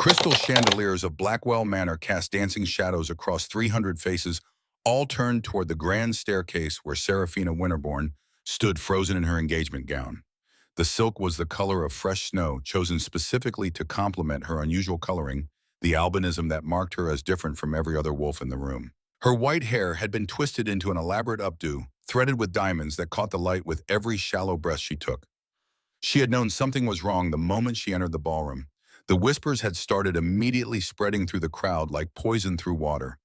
Crystal chandeliers of Blackwell Manor cast dancing shadows across 300 faces, all turned toward the grand staircase where Serafina Winterbourne stood frozen in her engagement gown. The silk was the color of fresh snow, chosen specifically to complement her unusual coloring, the albinism that marked her as different from every other wolf in the room. Her white hair had been twisted into an elaborate updo, threaded with diamonds that caught the light with every shallow breath she took. She had known something was wrong the moment she entered the ballroom. The whispers had started immediately spreading through the crowd like poison through water.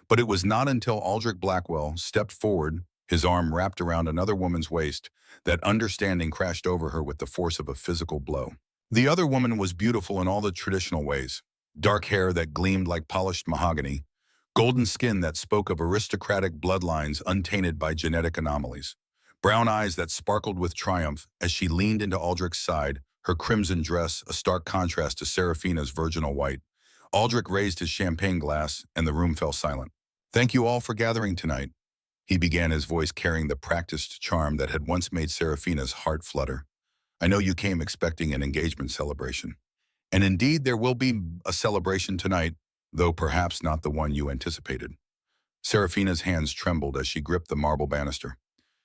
But it was not until Aldrich Blackwell stepped forward, his arm wrapped around another woman's waist, that understanding crashed over her with the force of a physical blow. The other woman was beautiful in all the traditional ways. Dark hair that gleamed like polished mahogany, golden skin that spoke of aristocratic bloodlines untainted by genetic anomalies, brown eyes that sparkled with triumph as she leaned into Aldrich's side, her crimson dress a stark contrast to Serafina's virginal white. Aldrich raised his champagne glass, and the room fell silent. "Thank you all for gathering tonight," he began, his voice carrying the practiced charm that had once made Serafina's heart flutter. "I know you came expecting an engagement celebration. And indeed, there will be a celebration tonight, though perhaps not the one you anticipated." Serafina's hands trembled as she gripped the marble banister.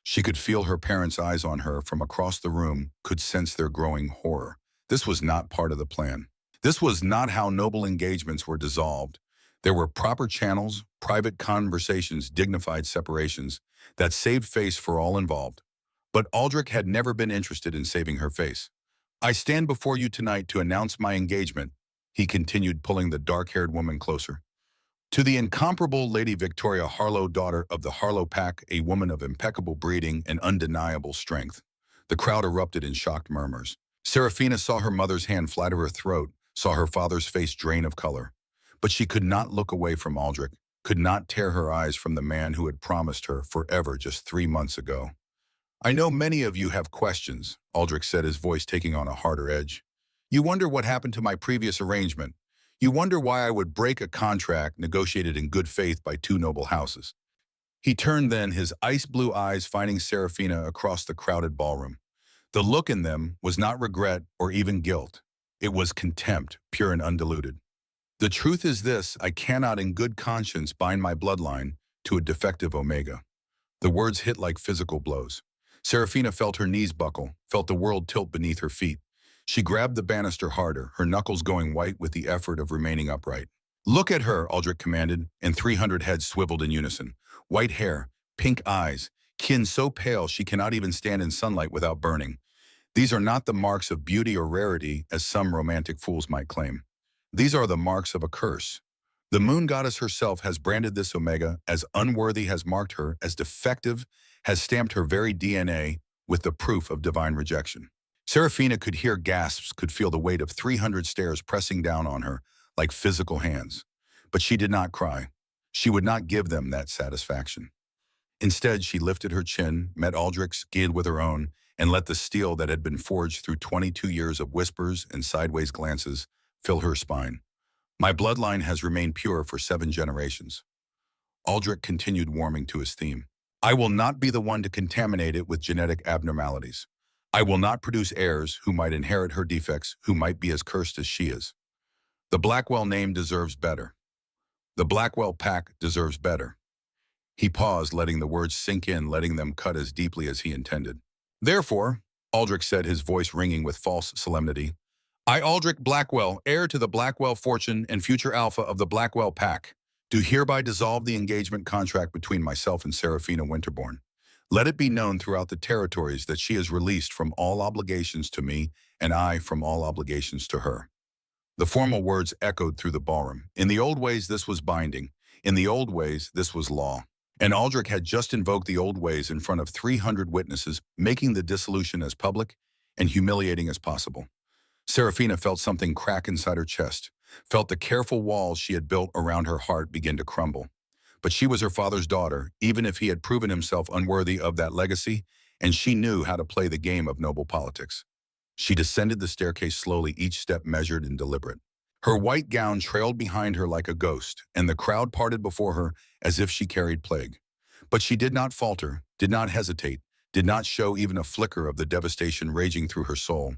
She could feel her parents' eyes on her from across the room, could sense their growing horror. This was not part of the plan. This was not how noble engagements were dissolved. There were proper channels, private conversations, dignified separations that saved face for all involved. But Aldrich had never been interested in saving her face. "I stand before you tonight to announce my engagement," he continued, pulling the dark-haired woman closer. "To the incomparable Lady Victoria Harlow, daughter of the Harlow pack, a woman of impeccable breeding and undeniable strength." The crowd erupted in shocked murmurs. Serafina saw her mother's hand fly to her throat, saw her father's face drain of color. But she could not look away from Aldrich, could not tear her eyes from the man who had promised her forever just 3 months ago. "I know many of you have questions," Aldrich said, his voice taking on a harder edge. "You wonder what happened to my previous arrangement. You wonder why I would break a contract negotiated in good faith by 2 noble houses." He turned then, his ice-blue eyes finding Serafina across the crowded ballroom. The look in them was not regret or even guilt. It was contempt, pure and undiluted. "The truth is this, I cannot in good conscience bind my bloodline to a defective Omega." The words hit like physical blows. Serafina felt her knees buckle, felt the world tilt beneath her feet. She grabbed the banister harder, her knuckles going white with the effort of remaining upright. "Look at her," Aldrich commanded, and 300 heads swiveled in unison. White hair, pink eyes, skin so pale she cannot even stand in sunlight without burning. These are not the marks of beauty or rarity, as some romantic fools might claim. These are the marks of a curse. The moon goddess herself has branded this Omega as unworthy, has marked her as defective, has stamped her very DNA with the proof of divine rejection. Serafina could hear gasps, could feel the weight of 300 stares pressing down on her like physical hands. But she did not cry. She would not give them that satisfaction. Instead, she lifted her chin, met Aldrich's gaze with her own, and let the steel that had been forged through 22 years of whispers and sideways glances fill her spine. "My bloodline has remained pure for 7 generations." Aldrich continued, warming to his theme. "I will not be the one to contaminate it with genetic abnormalities. I will not produce heirs who might inherit her defects, who might be as cursed as she is. The Blackwell name deserves better. The Blackwell pack deserves better." He paused, letting the words sink in, letting them cut as deeply as he intended. "Therefore," Aldrich said, his voice ringing with false solemnity, "I, Aldrich Blackwell, heir to the Blackwell fortune and future alpha of the Blackwell pack, do hereby dissolve the engagement contract between myself and Serafina Winterbourne. Let it be known throughout the territories that she is released from all obligations to me, and I from all obligations to her." The formal words echoed through the ballroom. In the old ways, this was binding. In the old ways, this was law. And Aldrich had just invoked the old ways in front of 300 witnesses, making the dissolution as public and humiliating as possible. Serafina felt something crack inside her chest, felt the careful walls she had built around her heart begin to crumble. But she was her father's daughter, even if he had proven himself unworthy of that legacy, and she knew how to play the game of noble politics. She descended the staircase slowly, each step measured and deliberate. Her white gown trailed behind her like a ghost, and the crowd parted before her as if she carried plague. But she did not falter, did not hesitate, did not show even a flicker of the devastation raging through her soul.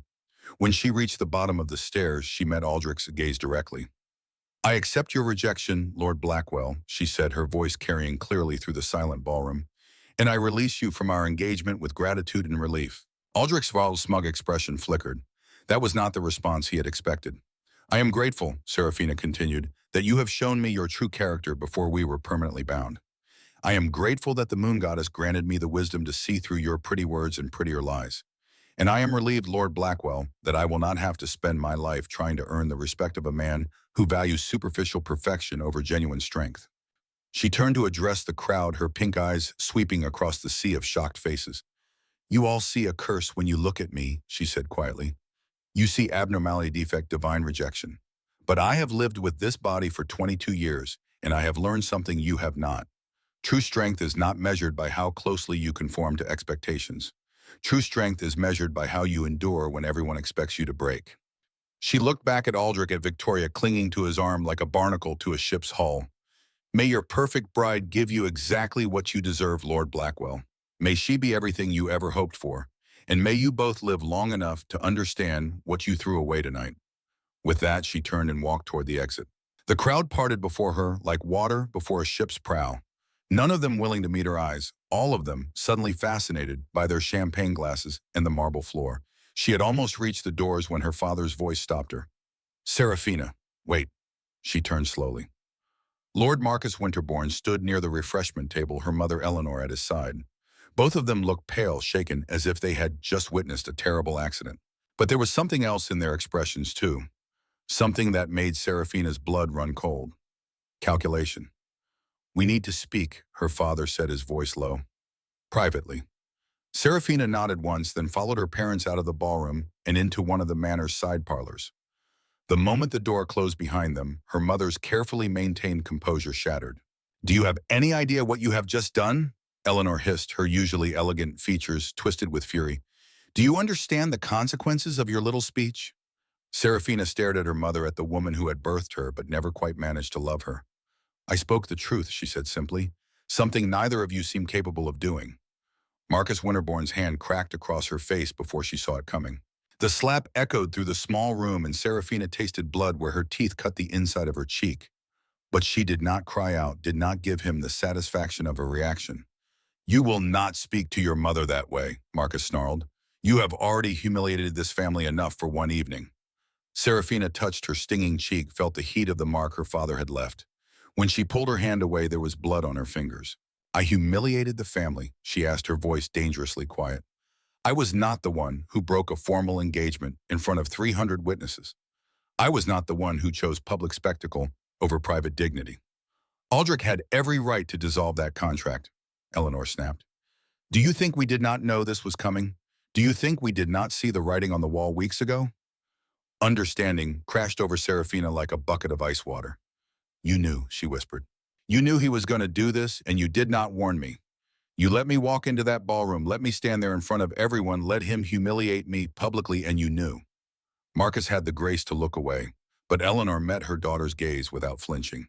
When she reached the bottom of the stairs, she met Aldrich's gaze directly. "I accept your rejection, Lord Blackwell," she said, her voice carrying clearly through the silent ballroom. "And I release you from our engagement with gratitude and relief." Aldrich's smug expression flickered. That was not the response he had expected. "I am grateful," Serafina continued, "that you have shown me your true character before we were permanently bound. I am grateful that the moon goddess granted me the wisdom to see through your pretty words and prettier lies. And I am relieved, Lord Blackwell, that I will not have to spend my life trying to earn the respect of a man who values superficial perfection over genuine strength." She turned to address the crowd, her pink eyes sweeping across the sea of shocked faces. "You all see a curse when you look at me," she said quietly. "You see abnormality, defect, divine rejection. But I have lived with this body for 22 years, and I have learned something you have not. True strength is not measured by how closely you conform to expectations. True strength is measured by how you endure when everyone expects you to break." She looked back at Aldrich, at Victoria clinging to his arm like a barnacle to a ship's hull. "May your perfect bride give you exactly what you deserve, Lord Blackwell. May she be everything you ever hoped for. And may you both live long enough to understand what you threw away tonight." With that, she turned and walked toward the exit. The crowd parted before her like water before a ship's prow. None of them willing to meet her eyes, all of them suddenly fascinated by their champagne glasses and the marble floor. She had almost reached the doors when her father's voice stopped her. "Serafina, wait." She turned slowly. Lord Marcus Winterbourne stood near the refreshment table, her mother Eleanor at his side. Both of them looked pale, shaken, as if they had just witnessed a terrible accident. But there was something else in their expressions, too. Something that made Serafina's blood run cold. Calculation. "We need to speak," her father said, his voice low. "Privately." Serafina nodded once, then followed her parents out of the ballroom and into one of the manor's side parlors. The moment the door closed behind them, her mother's carefully maintained composure shattered. "Do you have any idea what you have just done?" Eleanor hissed, her usually elegant features twisted with fury. "Do you understand the consequences of your little speech?" Serafina stared at her mother, at the woman who had birthed her but never quite managed to love her. "I spoke the truth," she said simply, "something neither of you seem capable of doing." Marcus Winterbourne's hand cracked across her face before she saw it coming. The slap echoed through the small room, and Serafina tasted blood where her teeth cut the inside of her cheek. But she did not cry out, did not give him the satisfaction of a reaction. "You will not speak to your mother that way," Marcus snarled. "You have already humiliated this family enough for one evening." Serafina touched her stinging cheek, felt the heat of the mark her father had left. When she pulled her hand away, there was blood on her fingers. "I humiliated the family," she asked, her voice dangerously quiet. "I was not the one who broke a formal engagement in front of 300 witnesses. I was not the one who chose public spectacle over private dignity." "Aldrich had every right to dissolve that contract," Eleanor snapped. "Do you think we did not know this was coming? Do you think we did not see the writing on the wall weeks ago?" Understanding crashed over Serafina like a bucket of ice water. "You knew," she whispered. "You knew he was going to do this, and you did not warn me. You let me walk into that ballroom, let me stand there in front of everyone, let him humiliate me publicly, and you knew." Marcus had the grace to look away, but Eleanor met her daughter's gaze without flinching.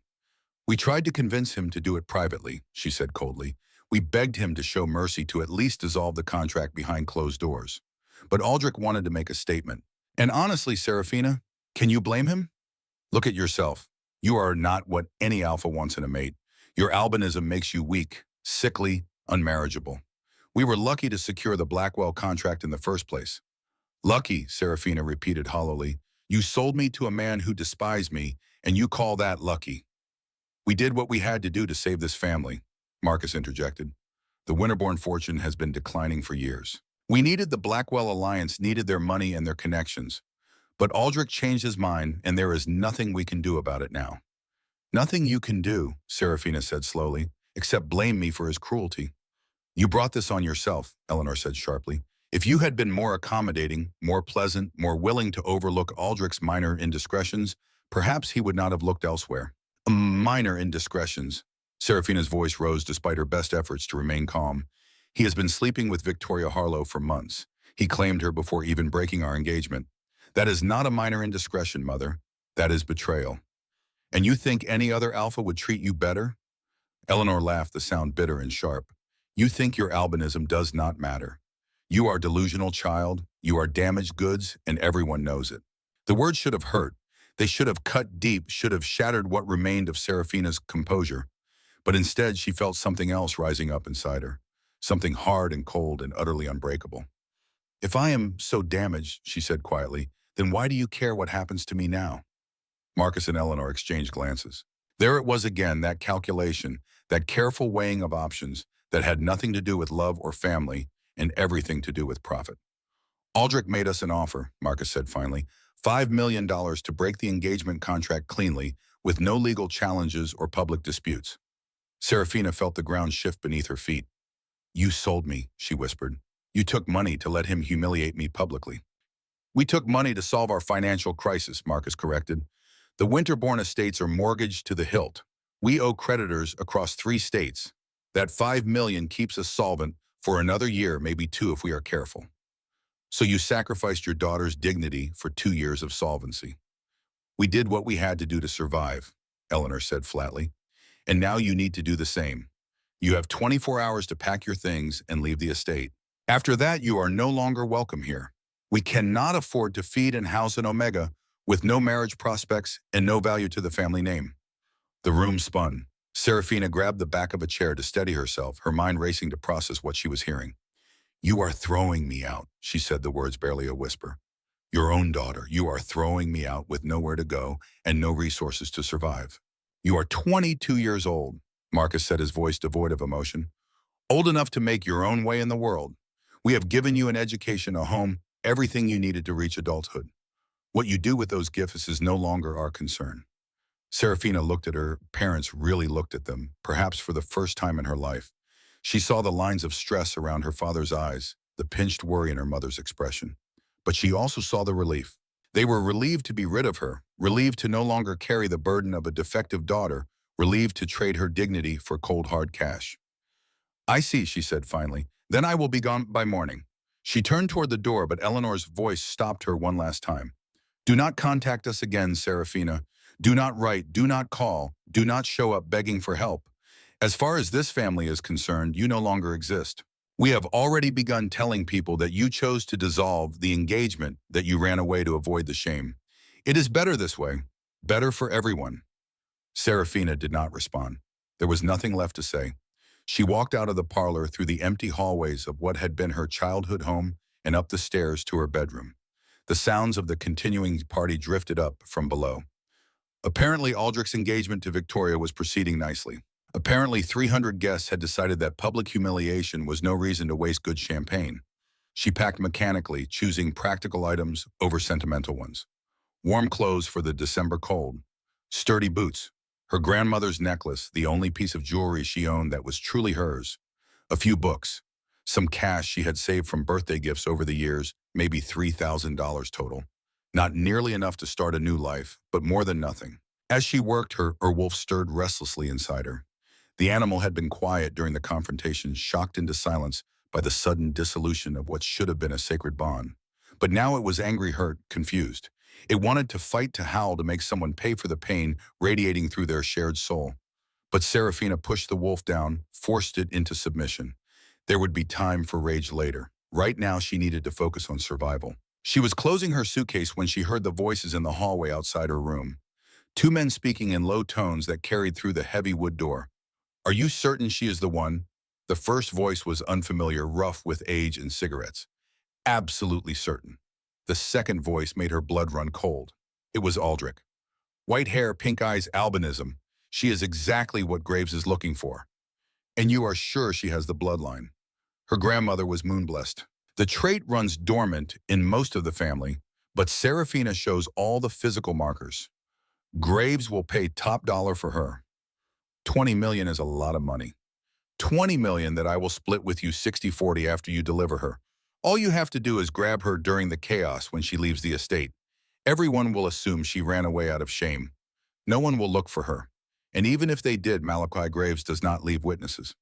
"We tried to convince him to do it privately," she said coldly. "We begged him to show mercy, to at least dissolve the contract behind closed doors. But Aldrich wanted to make a statement. And honestly, Serafina, can you blame him? Look at yourself. You are not what any alpha wants in a mate. Your albinism makes you weak, sickly, unmarriageable. We were lucky to secure the Blackwell contract in the first place." "Lucky," Serafina repeated hollowly. "You sold me to a man who despised me, and you call that lucky?" "We did what we had to do to save this family," Marcus interjected. "The Winterbourne fortune has been declining for years. We needed the Blackwell alliance, needed their money and their connections. But Aldrich changed his mind, and there is nothing we can do about it now." "Nothing you can do," Serafina said slowly, "except blame me for his cruelty." "You brought this on yourself," Eleanor said sharply. "If you had been more accommodating, more pleasant, more willing to overlook Aldrich's minor indiscretions, perhaps he would not have looked elsewhere." "Minor indiscretions." Serafina's voice rose despite her best efforts to remain calm. "He has been sleeping with Victoria Harlow for months. He claimed her before even breaking our engagement. That is not a minor indiscretion, Mother. That is betrayal. And you think any other alpha would treat you better?" Eleanor laughed, the sound bitter and sharp. "You think your albinism does not matter. You are delusional child, you are damaged goods, and everyone knows it. The words should have hurt. They should have cut deep, should have shattered what remained of Serafina's composure. But instead, she felt something else rising up inside her, something hard and cold and utterly unbreakable. If I am so damaged, she said quietly, then why do you care what happens to me now? Marcus and Eleanor exchanged glances. There it was again, that calculation, that careful weighing of options that had nothing to do with love or family and everything to do with profit. Aldrich made us an offer, Marcus said finally, $5 million to break the engagement contract cleanly with no legal challenges or public disputes. Serafina felt the ground shift beneath her feet. You sold me, she whispered. You took money to let him humiliate me publicly. We took money to solve our financial crisis, Marcus corrected. The Winterbourne estates are mortgaged to the hilt. We owe creditors across 3 states. That $5 million keeps us solvent for another year, maybe 2 if we are careful. So you sacrificed your daughter's dignity for 2 years of solvency. We did what we had to do to survive, Eleanor said flatly. And now you need to do the same. You have 24 hours to pack your things and leave the estate. After that, you are no longer welcome here. We cannot afford to feed and house an Omega with no marriage prospects and no value to the family name. The room spun. Serafina grabbed the back of a chair to steady herself, her mind racing to process what she was hearing. You are throwing me out, she said, the words barely a whisper. Your own daughter, you are throwing me out with nowhere to go and no resources to survive. You are 22 years old, Marcus said, his voice devoid of emotion. Old enough to make your own way in the world. We have given you an education, a home, everything you needed to reach adulthood. What you do with those gifts is no longer our concern. Serafina looked at her parents, really looked at them, perhaps for the first time in her life. She saw the lines of stress around her father's eyes, the pinched worry in her mother's expression. But she also saw the relief. They were relieved to be rid of her, relieved to no longer carry the burden of a defective daughter, relieved to trade her dignity for cold hard cash. I see, she said finally. Then I will be gone by morning. She turned toward the door, but Eleanor's voice stopped her one last time. Do not contact us again, Serafina. Do not write, do not call, do not show up begging for help. As far as this family is concerned, you no longer exist. We have already begun telling people that you chose to dissolve the engagement, that you ran away to avoid the shame. It is better this way, better for everyone. Serafina did not respond. There was nothing left to say. She walked out of the parlor through the empty hallways of what had been her childhood home and up the stairs to her bedroom. The sounds of the continuing party drifted up from below. Apparently, Aldrich's engagement to Victoria was proceeding nicely. Apparently, 300 guests had decided that public humiliation was no reason to waste good champagne. She packed mechanically, choosing practical items over sentimental ones. Warm clothes for the December cold. Sturdy boots. Her grandmother's necklace, the only piece of jewelry she owned that was truly hers. A few books. Some cash she had saved from birthday gifts over the years, maybe $3,000 total. Not nearly enough to start a new life, but more than nothing. As she worked, her wolf stirred restlessly inside her. The animal had been quiet during the confrontation, shocked into silence by the sudden dissolution of what should have been a sacred bond. But now it was angry, hurt, confused. It wanted to fight, to howl, to make someone pay for the pain radiating through their shared soul. But Serafina pushed the wolf down, forced it into submission. There would be time for rage later. Right now, she needed to focus on survival. She was closing her suitcase when she heard the voices in the hallway outside her room. 2 men speaking in low tones that carried through the heavy wood door. Are you certain she is the one? The first voice was unfamiliar, rough with age and cigarettes. Absolutely certain. The second voice made her blood run cold. It was Aldrich. White hair, pink eyes, albinism. She is exactly what Graves is looking for. And you are sure she has the bloodline. Her grandmother was moon-blessed. The trait runs dormant in most of the family, but Serafina shows all the physical markers. Graves will pay top dollar for her. 20 million is a lot of money. 20 million that I will split with you 60-40 after you deliver her. All you have to do is grab her during the chaos when she leaves the estate. Everyone will assume she ran away out of shame. No one will look for her. And even if they did, Malachi Graves does not leave witnesses.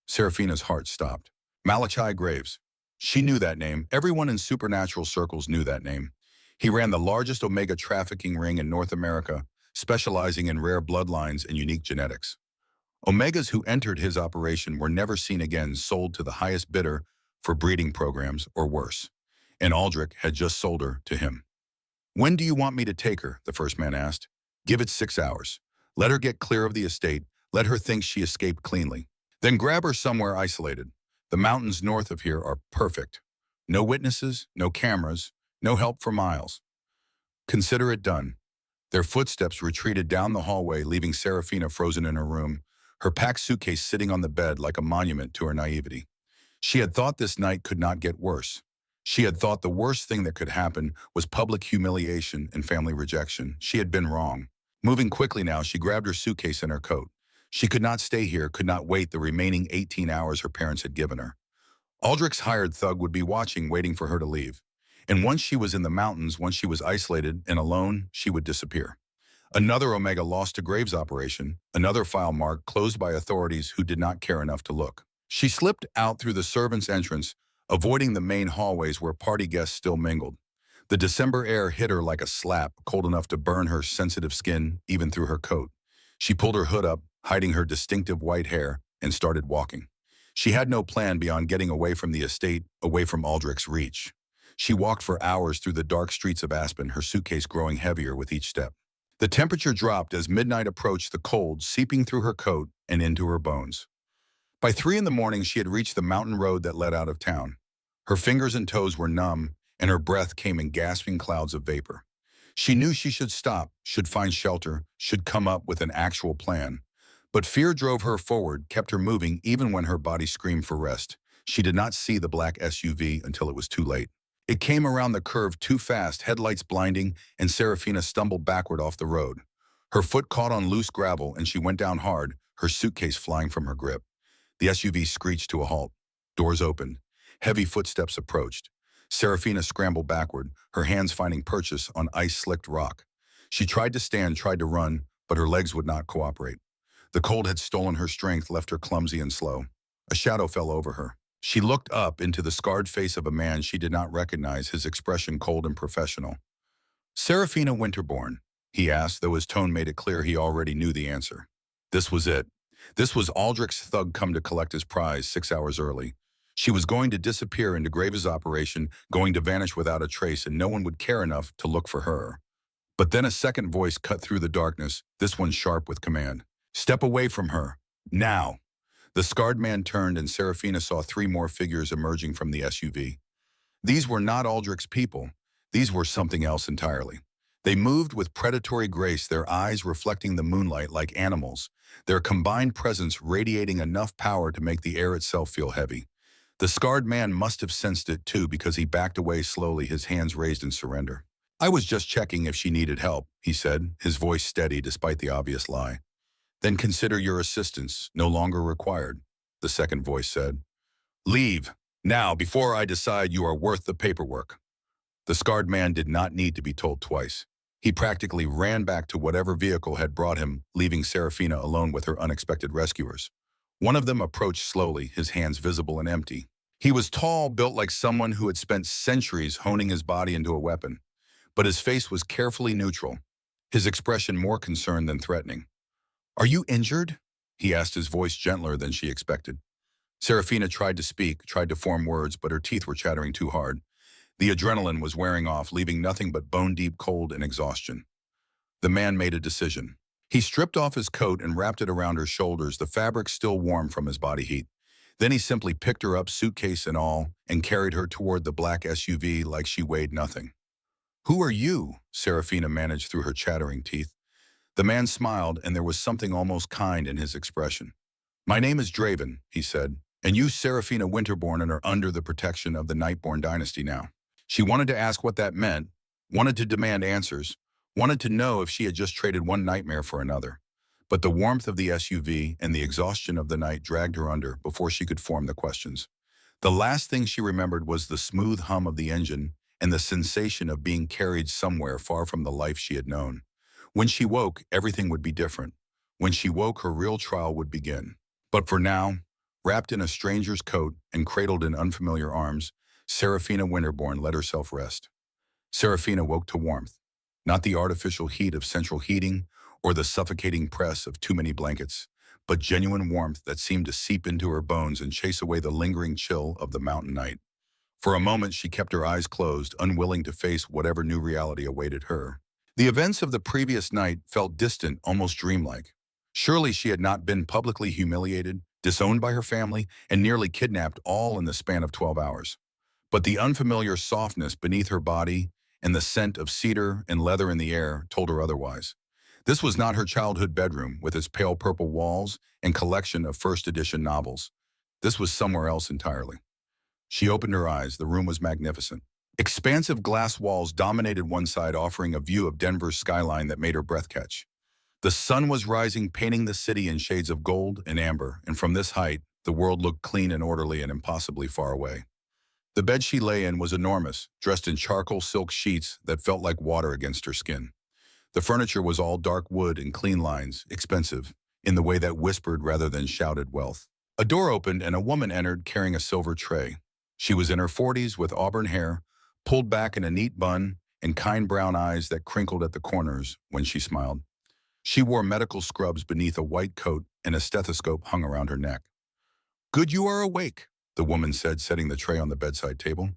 Serafina's heart stopped. Malachi Graves. She knew that name. Everyone in supernatural circles knew that name. He ran the largest Omega trafficking ring in North America, specializing in rare bloodlines and unique genetics. Omegas who entered his operation were never seen again, sold to the highest bidder for breeding programs, or worse. And Aldrich had just sold her to him. "When do you want me to take her?" the first man asked. "Give it 6 hours. Let her get clear of the estate. Let her think she escaped cleanly. Then grab her somewhere isolated. The mountains north of here are perfect. No witnesses, no cameras, no help for miles. Consider it done." Their footsteps retreated down the hallway, leaving Serafina frozen in her room, her packed suitcase sitting on the bed like a monument to her naivety. She had thought this night could not get worse. She had thought the worst thing that could happen was public humiliation and family rejection. She had been wrong. Moving quickly now, she grabbed her suitcase and her coat. She could not stay here, could not wait the remaining 18 hours her parents had given her. Aldrich's hired thug would be watching, waiting for her to leave. And once she was in the mountains, once she was isolated and alone, she would disappear. Another Omega lost to Graves operation, another file marked closed by authorities who did not care enough to look. She slipped out through the servants' entrance, avoiding the main hallways where party guests still mingled. The December air hit her like a slap, cold enough to burn her sensitive skin, even through her coat. She pulled her hood up, hiding her distinctive white hair, and started walking. She had no plan beyond getting away from the estate, away from Aldrich's reach. She walked for hours through the dark streets of Aspen, her suitcase growing heavier with each step. The temperature dropped as midnight approached, the cold seeping through her coat and into her bones. By 3 in the morning, she had reached the mountain road that led out of town. Her fingers and toes were numb, and her breath came in gasping clouds of vapor. She knew she should stop, should find shelter, should come up with an actual plan. But fear drove her forward, kept her moving even when her body screamed for rest. She did not see the black SUV until it was too late. It came around the curve too fast, headlights blinding, and Serafina stumbled backward off the road. Her foot caught on loose gravel and she went down hard, her suitcase flying from her grip. The SUV screeched to a halt. Doors opened. Heavy footsteps approached. Serafina scrambled backward, her hands finding purchase on ice-slicked rock. She tried to stand, tried to run, but her legs would not cooperate. The cold had stolen her strength, left her clumsy and slow. A shadow fell over her. She looked up into the scarred face of a man she did not recognize, his expression cold and professional. "Serafina Winterbourne?" he asked, though his tone made it clear he already knew the answer. This was it. This was Aldrich's thug come to collect his prize 6 hours early. She was going to disappear into Graves' operation, going to vanish without a trace, and no one would care enough to look for her. But then a second voice cut through the darkness, this one sharp with command. "Step away from her. Now." The scarred man turned and Serafina saw 3 more figures emerging from the SUV. These were not Aldrich's people. These were something else entirely. They moved with predatory grace, their eyes reflecting the moonlight like animals, their combined presence radiating enough power to make the air itself feel heavy. The scarred man must have sensed it too because he backed away slowly, his hands raised in surrender. "I was just checking if she needed help," he said, his voice steady despite the obvious lie. "Then consider your assistance no longer required," the second voice said. "Leave, now, before I decide you are worth the paperwork." The scarred man did not need to be told twice. He practically ran back to whatever vehicle had brought him, leaving Serafina alone with her unexpected rescuers. One of them approached slowly, his hands visible and empty. He was tall, built like someone who had spent centuries honing his body into a weapon. But his face was carefully neutral, his expression more concerned than threatening. "Are you injured?" he asked, his voice gentler than she expected. Serafina tried to speak, tried to form words, but her teeth were chattering too hard. The adrenaline was wearing off, leaving nothing but bone-deep cold and exhaustion. The man made a decision. He stripped off his coat and wrapped it around her shoulders, the fabric still warm from his body heat. Then he simply picked her up, suitcase and all, and carried her toward the black SUV like she weighed nothing. "Who are you?" Serafina managed through her chattering teeth. The man smiled, and there was something almost kind in his expression. "My name is Draven," he said, "and you Serafina Winterbourne and are under the protection of the Nightborn dynasty now." She wanted to ask what that meant, wanted to demand answers, wanted to know if she had just traded one nightmare for another. But the warmth of the SUV and the exhaustion of the night dragged her under before she could form the questions. The last thing she remembered was the smooth hum of the engine and the sensation of being carried somewhere far from the life she had known. When she woke, everything would be different. When she woke, her real trial would begin. But for now, wrapped in a stranger's coat and cradled in unfamiliar arms, Serafina Winterbourne let herself rest. Serafina woke to warmth, not the artificial heat of central heating or the suffocating press of too many blankets, but genuine warmth that seemed to seep into her bones and chase away the lingering chill of the mountain night. For a moment, she kept her eyes closed, unwilling to face whatever new reality awaited her. The events of the previous night felt distant, almost dreamlike. Surely she had not been publicly humiliated, disowned by her family, and nearly kidnapped all in the span of 12 hours. But the unfamiliar softness beneath her body and the scent of cedar and leather in the air told her otherwise. This was not her childhood bedroom with its pale purple walls and collection of first edition novels. This was somewhere else entirely. She opened her eyes. The room was magnificent. Expansive glass walls dominated one side, offering a view of Denver's skyline that made her breath catch. The sun was rising, painting the city in shades of gold and amber, and from this height, the world looked clean and orderly and impossibly far away. The bed she lay in was enormous, dressed in charcoal silk sheets that felt like water against her skin. The furniture was all dark wood and clean lines, expensive, in the way that whispered rather than shouted wealth. A door opened and a woman entered carrying a silver tray. She was in her 40s with auburn hair, pulled back in a neat bun, and kind brown eyes that crinkled at the corners when she smiled. She wore medical scrubs beneath a white coat and a stethoscope hung around her neck. "Good you are awake," the woman said, setting the tray on the bedside table.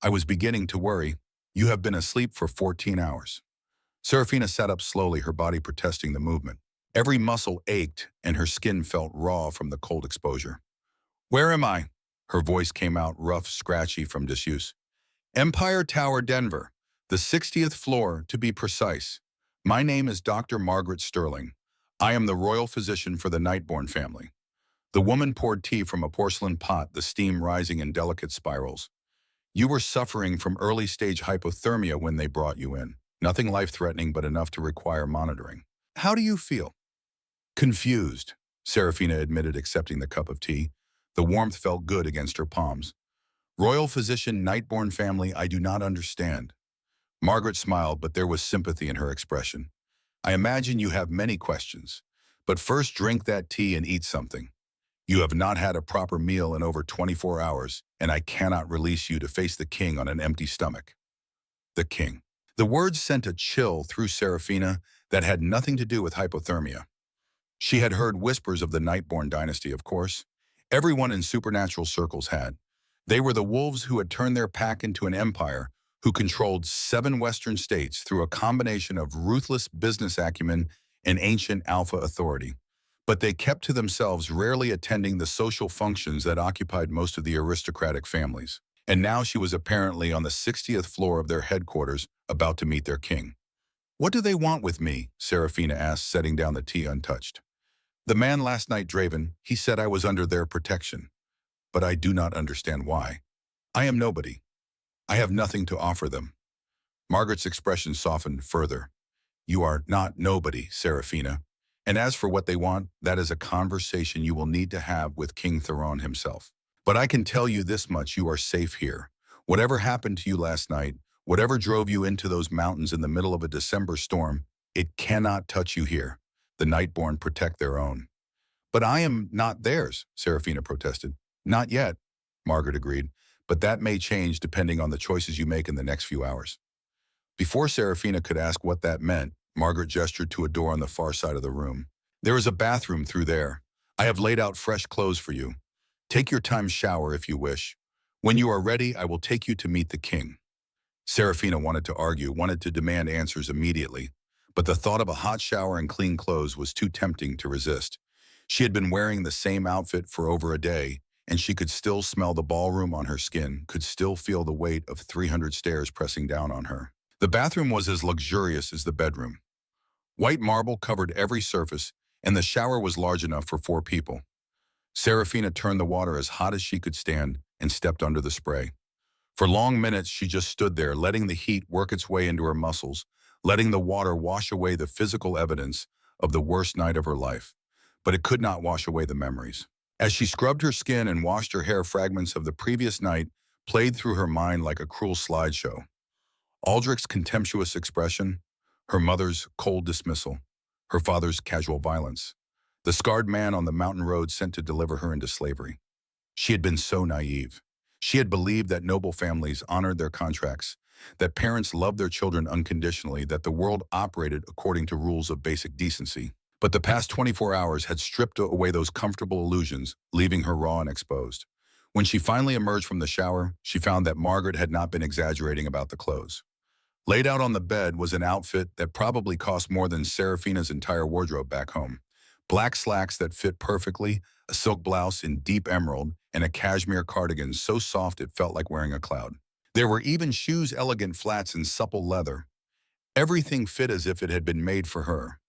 "I was beginning to worry. You have been asleep for 14 hours. Serafina sat up slowly, her body protesting the movement. Every muscle ached, and her skin felt raw from the cold exposure. "Where am I?" Her voice came out rough, scratchy from disuse. "Empire Tower, Denver. The 60th floor, to be precise. My name is Dr. Margaret Sterling. I am the royal physician for the Nightborn family." The woman poured tea from a porcelain pot, the steam rising in delicate spirals. "You were suffering from early-stage hypothermia when they brought you in. Nothing life-threatening, but enough to require monitoring. How do you feel?" "Confused," Serafina admitted, accepting the cup of tea. The warmth felt good against her palms. "Royal physician, Nightborn family, I do not understand." Margaret smiled, but there was sympathy in her expression. "I imagine you have many questions. But first drink that tea and eat something. You have not had a proper meal in over 24 hours, and I cannot release you to face the king on an empty stomach." The king. The words sent a chill through Serafina that had nothing to do with hypothermia. She had heard whispers of the Nightborn dynasty, of course. Everyone in supernatural circles had. They were the wolves who had turned their pack into an empire, who controlled 7 Western states through a combination of ruthless business acumen and ancient alpha authority. But they kept to themselves, rarely attending the social functions that occupied most of the aristocratic families. And now she was apparently on the 60th floor of their headquarters, about to meet their king. "What do they want with me?" Serafina asked, setting down the tea untouched. "The man last night, Draven, he said I was under their protection. But I do not understand why. I am nobody. I have nothing to offer them." Margaret's expression softened further. "You are not nobody, Serafina. And as for what they want, that is a conversation you will need to have with King Theron himself. But I can tell you this much, you are safe here. Whatever happened to you last night, whatever drove you into those mountains in the middle of a December storm, it cannot touch you here. The Nightborn protect their own." "But I am not theirs," Serafina protested. "Not yet," Margaret agreed, "but that may change depending on the choices you make in the next few hours." Before Serafina could ask what that meant, Margaret gestured to a door on the far side of the room. "There is a bathroom through there. I have laid out fresh clothes for you. Take your time, shower if you wish. When you are ready, I will take you to meet the king." Serafina wanted to argue, wanted to demand answers immediately, but the thought of a hot shower and clean clothes was too tempting to resist. She had been wearing the same outfit for over a day, and she could still smell the ballroom on her skin, could still feel the weight of 300 stairs pressing down on her. The bathroom was as luxurious as the bedroom. White marble covered every surface, and the shower was large enough for 4 people. Serafina turned the water as hot as she could stand and stepped under the spray. For long minutes, she just stood there, letting the heat work its way into her muscles, letting the water wash away the physical evidence of the worst night of her life. But it could not wash away the memories. As she scrubbed her skin and washed her hair, fragments of the previous night played through her mind like a cruel slideshow. Aldrich's contemptuous expression, her mother's cold dismissal, her father's casual violence, the scarred man on the mountain road sent to deliver her into slavery. She had been so naive. She had believed that noble families honored their contracts, that parents loved their children unconditionally, that the world operated according to rules of basic decency. But the past 24 hours had stripped away those comfortable illusions, leaving her raw and exposed. When she finally emerged from the shower, she found that Margaret had not been exaggerating about the clothes. Laid out on the bed was an outfit that probably cost more than Serafina's entire wardrobe back home. Black slacks that fit perfectly, a silk blouse in deep emerald, and a cashmere cardigan so soft it felt like wearing a cloud. There were even shoes, elegant flats in supple leather. Everything fit as if it had been made for her.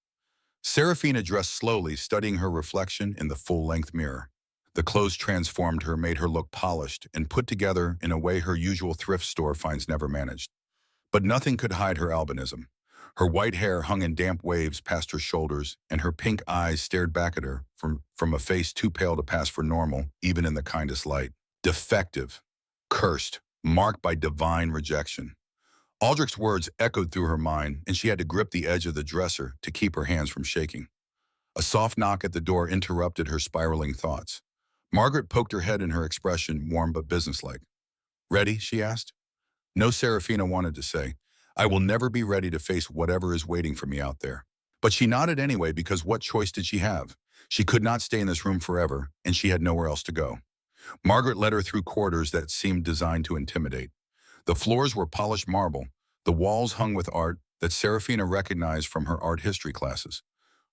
Serafina dressed slowly, studying her reflection in the full-length mirror. The clothes transformed her, made her look polished and put together in a way her usual thrift store finds never managed. But nothing could hide her albinism. Her white hair hung in damp waves past her shoulders, and her pink eyes stared back at her from a face too pale to pass for normal, even in the kindest light. Defective, cursed, marked by divine rejection. Aldrich's words echoed through her mind, and she had to grip the edge of the dresser to keep her hands from shaking. A soft knock at the door interrupted her spiraling thoughts. Margaret poked her head in, her expression warm but businesslike. "Ready?" she asked. No, Serafina wanted to say. "I will never be ready to face whatever is waiting for me out there." But she nodded anyway, because what choice did she have? She could not stay in this room forever, and she had nowhere else to go. Margaret led her through corridors that seemed designed to intimidate. The floors were polished marble, the walls hung with art that Serafina recognized from her art history classes.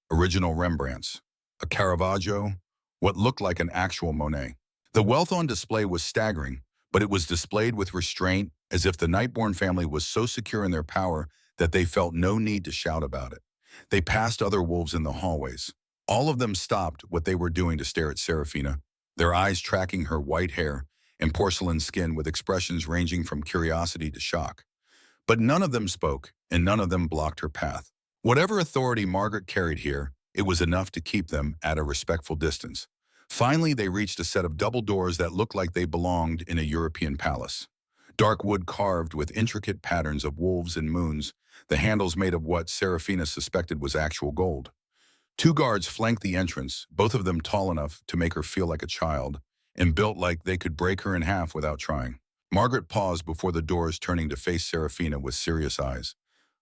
Original Rembrandts, a Caravaggio, what looked like an actual Monet. The wealth on display was staggering, but it was displayed with restraint, as if the Nightborn family was so secure in their power that they felt no need to shout about it. They passed other wolves in the hallways. All of them stopped what they were doing to stare at Serafina, their eyes tracking her white hair and porcelain skin with expressions ranging from curiosity to shock. But none of them spoke, and none of them blocked her path. Whatever authority Margaret carried here, it was enough to keep them at a respectful distance. Finally, they reached a set of double doors that looked like they belonged in a European palace. Dark wood carved with intricate patterns of wolves and moons, the handles made of what Serafina suspected was actual gold. Two guards flanked the entrance, both of them tall enough to make her feel like a child, and built like they could break her in half without trying. Margaret paused before the doors, turning to face Serafina with serious eyes.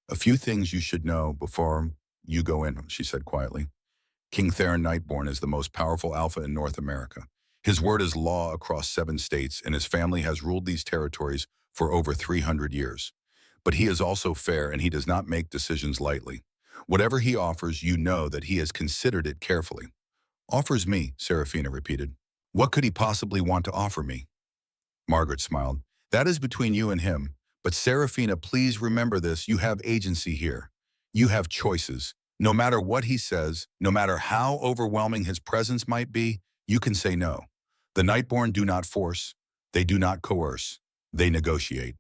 "A few things you should know before you go in," she said quietly. "King Theron Nightborn is the most powerful alpha in North America. His word is law across 7 states, and his family has ruled these territories for over 300 years. But he is also fair, and he does not make decisions lightly. Whatever he offers, you know that he has considered it carefully." "Offers me," Serafina repeated. "What could he possibly want to offer me?" Margaret smiled. "That is between you and him. But Serafina, please remember this. You have agency here. You have choices. No matter what he says, no matter how overwhelming his presence might be, you can say no. The Nightborn do not force. They do not coerce. They negotiate."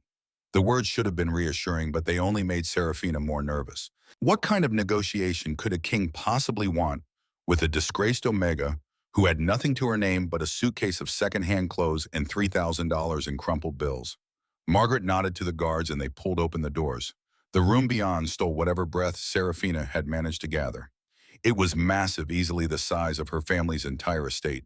The words should have been reassuring, but they only made Serafina more nervous. What kind of negotiation could a king possibly want with a disgraced Omega who had nothing to her name but a suitcase of second-hand clothes and $3,000 in crumpled bills? Margaret nodded to the guards, and they pulled open the doors. The room beyond stole whatever breath Serafina had managed to gather. It was massive, easily the size of her family's entire estate.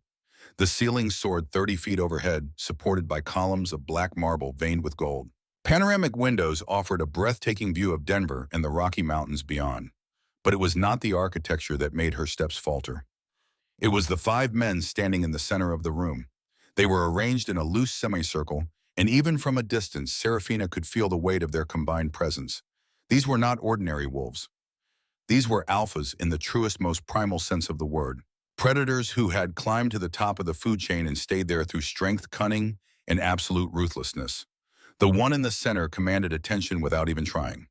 The ceiling soared 30 feet overhead, supported by columns of black marble veined with gold. Panoramic windows offered a breathtaking view of Denver and the Rocky Mountains beyond. But it was not the architecture that made her steps falter. It was the 5 men standing in the center of the room. They were arranged in a loose semicircle, and even from a distance, Serafina could feel the weight of their combined presence. These were not ordinary wolves. These were alphas in the truest, most primal sense of the word. Predators who had climbed to the top of the food chain and stayed there through strength, cunning, and absolute ruthlessness. The one in the center commanded attention without even trying.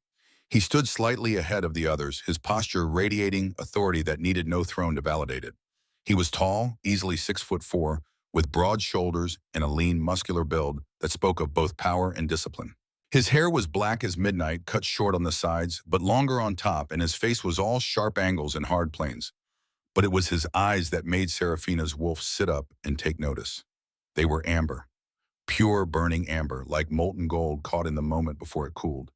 He stood slightly ahead of the others, his posture radiating authority that needed no throne to validate it. He was tall, easily 6'4", with broad shoulders and a lean, muscular build that spoke of both power and discipline. His hair was black as midnight, cut short on the sides, but longer on top, and his face was all sharp angles and hard planes. But it was his eyes that made Serafina's wolf sit up and take notice. They were amber. Pure, burning amber, like molten gold caught in the moment before it cooled.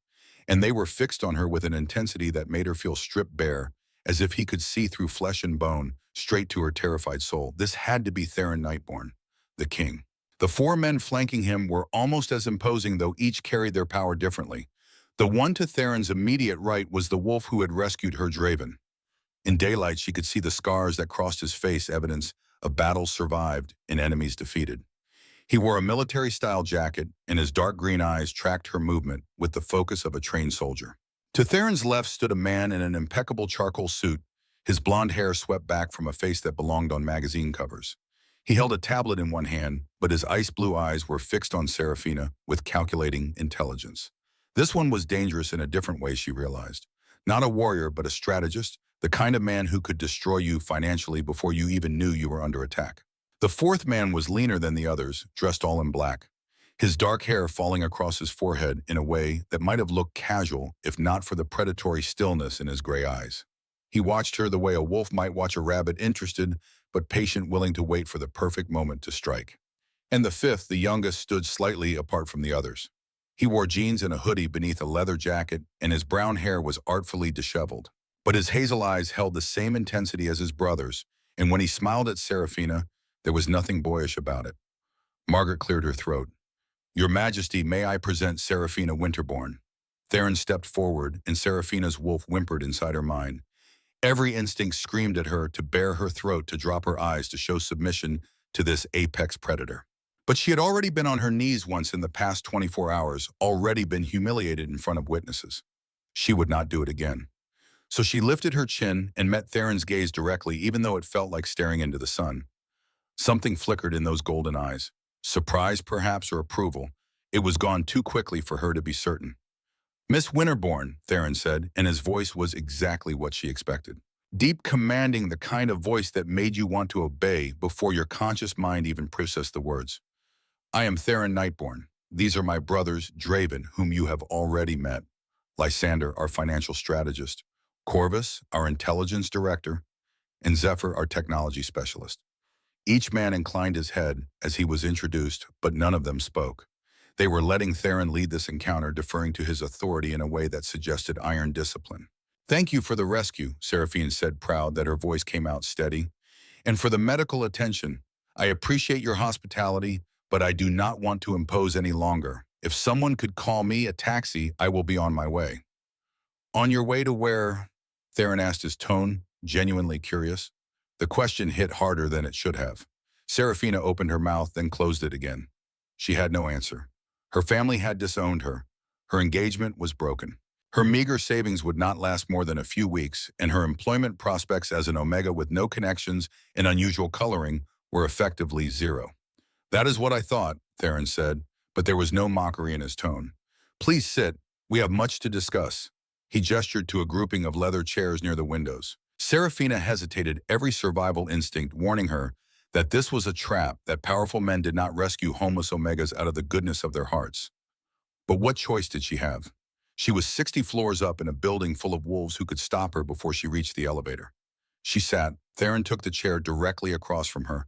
And they were fixed on her with an intensity that made her feel stripped bare, as if he could see through flesh and bone, straight to her terrified soul. This had to be Theron Nightborn, the king. The 4 men flanking him were almost as imposing, though each carried their power differently. The one to Theron's immediate right was the wolf who had rescued her Draven. In daylight, she could see the scars that crossed his face, evidence of battles survived and enemies defeated. He wore a military-style jacket, and his dark green eyes tracked her movement with the focus of a trained soldier. To Theron's left stood a man in an impeccable charcoal suit, his blonde hair swept back from a face that belonged on magazine covers. He held a tablet in one hand, but his ice-blue eyes were fixed on Serafina with calculating intelligence. This one was dangerous in a different way, she realized. Not a warrior, but a strategist, the kind of man who could destroy you financially before you even knew you were under attack. The fourth man was leaner than the others, dressed all in black, his dark hair falling across his forehead in a way that might have looked casual if not for the predatory stillness in his gray eyes. He watched her the way a wolf might watch a rabbit, interested but patient, willing to wait for the perfect moment to strike. And the fifth, the youngest, stood slightly apart from the others. He wore jeans and a hoodie beneath a leather jacket, and his brown hair was artfully disheveled. But his hazel eyes held the same intensity as his brother's, and when he smiled at Serafina, there was nothing boyish about it. Margaret cleared her throat. "Your Majesty, may I present Serafina Winterborn?" Theron stepped forward, and Serafina's wolf whimpered inside her mind. Every instinct screamed at her to bare her throat, to drop her eyes, to show submission to this apex predator. But she had already been on her knees once in the past 24 hours, already been humiliated in front of witnesses. She would not do it again. So she lifted her chin and met Theron's gaze directly, even though it felt like staring into the sun. Something flickered in those golden eyes. Surprise, perhaps, or approval. It was gone too quickly for her to be certain. "Miss Winterborn," Theron said, and his voice was exactly what she expected. Deep, commanding, the kind of voice that made you want to obey before your conscious mind even processed the words. "I am Theron Nightborn. These are my brothers, Draven, whom you have already met, Lysander, our financial strategist, Corvus, our intelligence director, and Zephyr, our technology specialist." Each man inclined his head as he was introduced, but none of them spoke. They were letting Theron lead this encounter, deferring to his authority in a way that suggested iron discipline. "Thank you for the rescue," Seraphine said, proud that her voice came out steady. "And for the medical attention. I appreciate your hospitality, but I do not want to impose any longer. If someone could call me a taxi, I will be on my way." "On your way to where?" Theron asked, his tone genuinely curious. The question hit harder than it should have. Serafina opened her mouth, then closed it again. She had no answer. Her family had disowned her. Her engagement was broken. Her meager savings would not last more than a few weeks, and her employment prospects as an Omega with no connections and unusual coloring were effectively zero. "That is what I thought," Theron said, but there was no mockery in his tone. "Please sit. We have much to discuss." He gestured to a grouping of leather chairs near the windows. Serafina hesitated, every survival instinct warning her that this was a trap, that powerful men did not rescue homeless Omegas out of the goodness of their hearts. But what choice did she have? She was 60 floors up in a building full of wolves who could stop her before she reached the elevator. She sat. Theron took the chair directly across from her,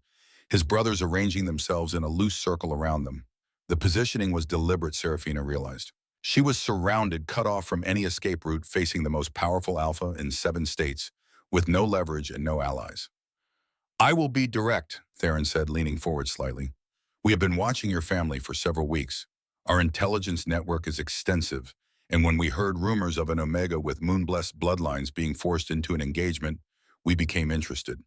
his brothers arranging themselves in a loose circle around them. The positioning was deliberate, Serafina realized. She was surrounded, cut off from any escape route, facing the most powerful alpha in 7 states, with no leverage and no allies. "I will be direct," Theron said, leaning forward slightly. "We have been watching your family for several weeks. Our intelligence network is extensive, and when we heard rumors of an Omega with moon-blessed bloodlines being forced into an engagement, we became interested."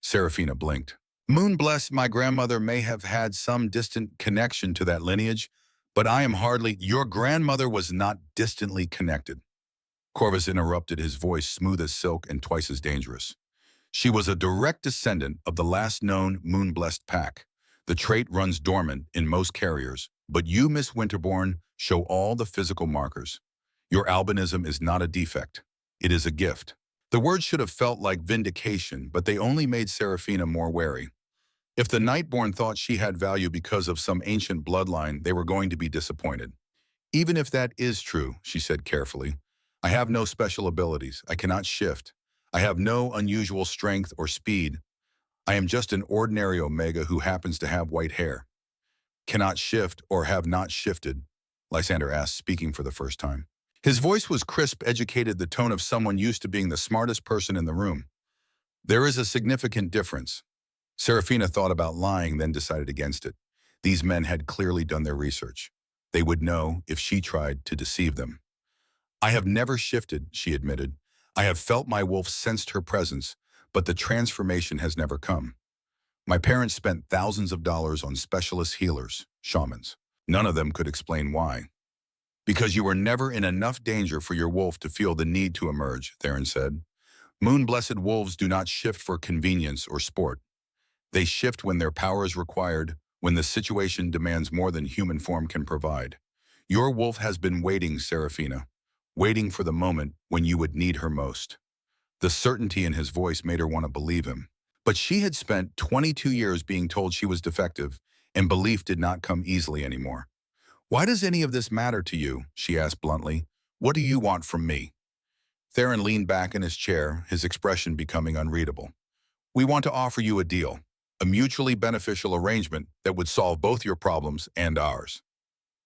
Serafina blinked. "Moon-blessed, my grandmother may have had some distant connection to that lineage, but I am hardly—" "Your grandmother was not distantly connected," Corvus interrupted, his voice smooth as silk and twice as dangerous. "She was a direct descendant of the last known moon-blessed pack. The trait runs dormant in most carriers, but you, Miss Winterborn, show all the physical markers. Your albinism is not a defect. It is a gift." The words should have felt like vindication, but they only made Serafina more wary. If the Nightborn thought she had value because of some ancient bloodline, they were going to be disappointed. "Even if that is true," she said carefully, "I have no special abilities. I cannot shift. I have no unusual strength or speed. I am just an ordinary Omega who happens to have white hair." "Cannot shift or have not shifted?" Lysander asked, speaking for the first time. His voice was crisp, educated, the tone of someone used to being the smartest person in the room. "There is a significant difference." Serafina thought about lying, then decided against it. These men had clearly done their research. They would know if she tried to deceive them. "I have never shifted," she admitted. I have felt my wolf sensed her presence, but the transformation has never come. My parents spent thousands of dollars on specialist healers, shamans. None of them could explain why. Because you were never in enough danger for your wolf to feel the need to emerge, Theron said. Moon-blessed wolves do not shift for convenience or sport. They shift when their power is required, when the situation demands more than human form can provide. Your wolf has been waiting, Seraphina, waiting for the moment when you would need her most. The certainty in his voice made her want to believe him. But she had spent 22 years being told she was defective, and belief did not come easily anymore. Why does any of this matter to you? She asked bluntly. What do you want from me? Theron leaned back in his chair, his expression becoming unreadable. We want to offer you a deal, a mutually beneficial arrangement that would solve both your problems and ours.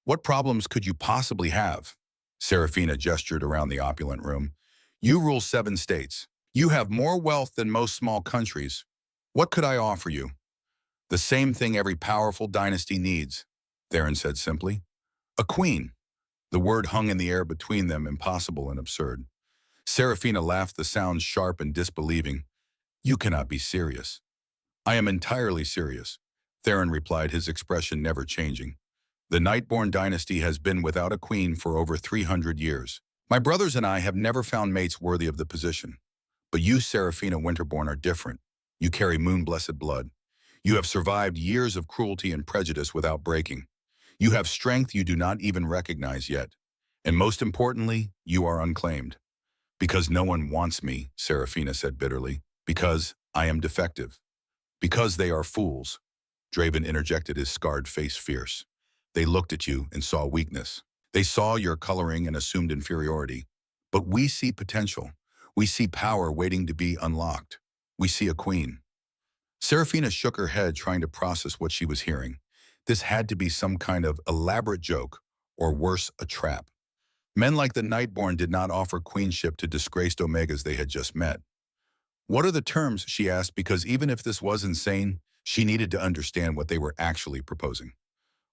What problems could you possibly have? Seraphina gestured around the opulent room. You rule 7 states. You have more wealth than most small countries. What could I offer you? The same thing every powerful dynasty needs, Theron said simply. A queen. The word hung in the air between them, impossible and absurd. Seraphina laughed, the sound sharp and disbelieving. You cannot be serious. I am entirely serious, Theron replied, his expression never changing. The Nightborn dynasty has been without a queen for over 300 years. My brothers and I have never found mates worthy of the position. But you, Seraphina Winterborn, are different. You carry moon-blessed blood. You have survived years of cruelty and prejudice without breaking. You have strength you do not even recognize yet. And most importantly, you are unclaimed. Because no one wants me, Seraphina said bitterly. Because I am defective. Because they are fools. Draven interjected, his scarred face fierce. They looked at you and saw weakness. They saw your coloring and assumed inferiority. But we see potential. We see power waiting to be unlocked. We see a queen. Seraphina shook her head, trying to process what she was hearing. This had to be some kind of elaborate joke, or worse, a trap. Men like the Nightborn did not offer queenship to disgraced Omegas they had just met. What are the terms, she asked, because even if this was insane, she needed to understand what they were actually proposing.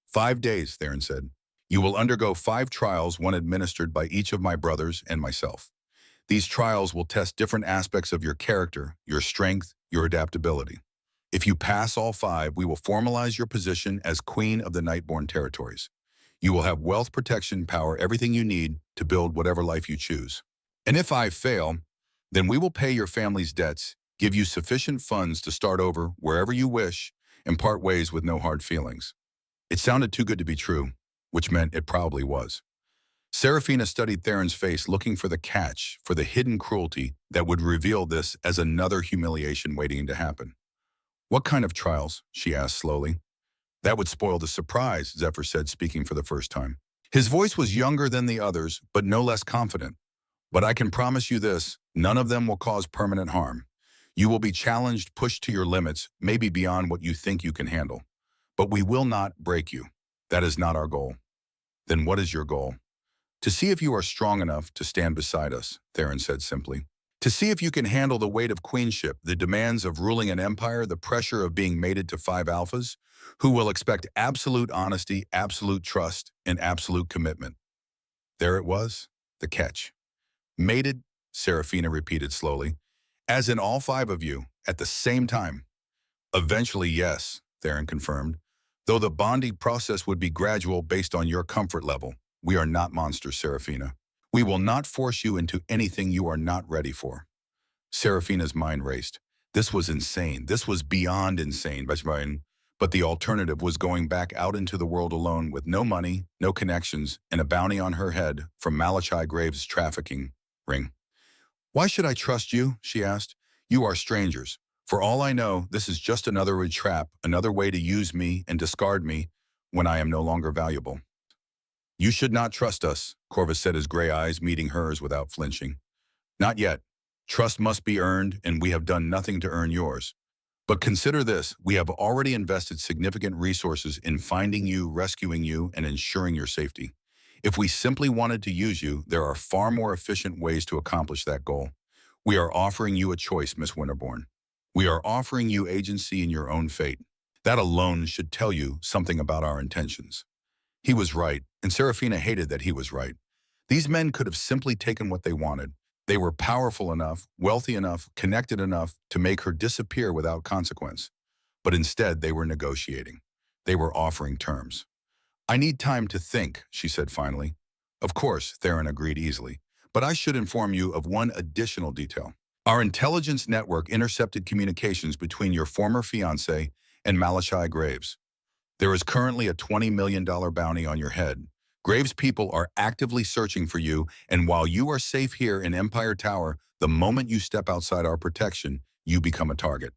5 days, Theron said. You will undergo 5 trials, one administered by each of my brothers and myself. These trials will test different aspects of your character, your strength, your adaptability. If you pass all 5, we will formalize your position as Queen of the Nightborn territories. You will have wealth, protection, power, everything you need to build whatever life you choose. And if I fail, then we will pay your family's debts, give you sufficient funds to start over wherever you wish, and part ways with no hard feelings. It sounded too good to be true, which meant it probably was. Seraphina studied Theron's face, looking for the catch, for the hidden cruelty that would reveal this as another humiliation waiting to happen. What kind of trials? She asked slowly. That would spoil the surprise, Zephyr said, speaking for the first time. His voice was younger than the others, but no less confident. But I can promise you this, none of them will cause permanent harm. You will be challenged, pushed to your limits, maybe beyond what you think you can handle. But we will not break you. That is not our goal. Then what is your goal? To see if you are strong enough to stand beside us, Theron said simply. To see if you can handle the weight of queenship, the demands of ruling an empire, the pressure of being mated to 5 alphas, who will expect absolute honesty, absolute trust, and absolute commitment. There it was, the catch. Mated, Seraphina repeated slowly, as in all 5 of you, at the same time. Eventually, yes, Theron confirmed, though the bonding process would be gradual based on your comfort level. We are not monsters, Seraphina. We will not force you into anything you are not ready for. Seraphina's mind raced. This was insane. This was beyond insane. But the alternative was going back out into the world alone with no money, no connections, and a bounty on her head from Malachi Graves' trafficking ring. Why should I trust you? She asked. You are strangers. For all I know, this is just another trap, another way to use me and discard me when I am no longer valuable. You should not trust us, Corvus said, his gray eyes meeting hers without flinching. Not yet. Trust must be earned, and we have done nothing to earn yours. But consider this, we have already invested significant resources in finding you, rescuing you, and ensuring your safety. If we simply wanted to use you, there are far more efficient ways to accomplish that goal. We are offering you a choice, Miss Winterborn. We are offering you agency in your own fate. That alone should tell you something about our intentions. He was right, and Seraphina hated that he was right. These men could have simply taken what they wanted. They were powerful enough, wealthy enough, connected enough to make her disappear without consequence. But instead, they were negotiating. They were offering terms. I need time to think, she said finally. Of course, Theron agreed easily. But I should inform you of one additional detail. Our intelligence network intercepted communications between your former fiancé and Malachai Graves. There is currently a $20 million bounty on your head. Graves' people are actively searching for you, and while you are safe here in Empire Tower, the moment you step outside our protection, you become a target.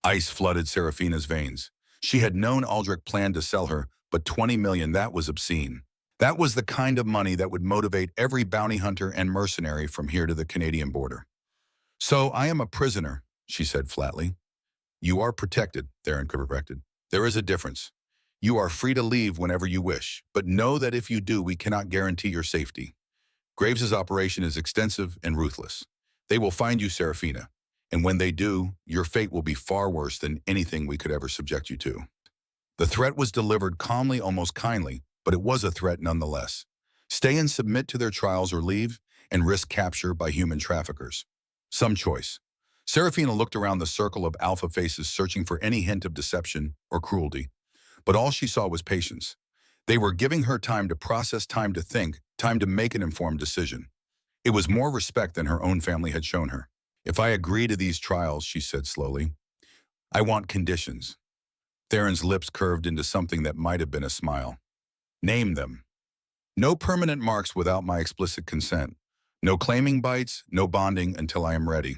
Ice flooded Serafina's veins. She had known Aldrich planned to sell her, but $20 million, that was obscene. That was the kind of money that would motivate every bounty hunter and mercenary from here to the Canadian border. So I am a prisoner, she said flatly. You are protected, Theron corrected. There is a difference. You are free to leave whenever you wish, but know that if you do, we cannot guarantee your safety. Graves's operation is extensive and ruthless. They will find you, Serafina, and when they do, your fate will be far worse than anything we could ever subject you to. The threat was delivered calmly, almost kindly, but it was a threat nonetheless. Stay and submit to their trials or leave and risk capture by human traffickers. Some choice. Serafina looked around the circle of alpha faces searching for any hint of deception or cruelty, but all she saw was patience. They were giving her time to process, time to think, time to make an informed decision. It was more respect than her own family had shown her. If I agree to these trials, she said slowly, I want conditions. Theron's lips curved into something that might have been a smile. Name them. No permanent marks without my explicit consent. No claiming bites, no bonding until I am ready.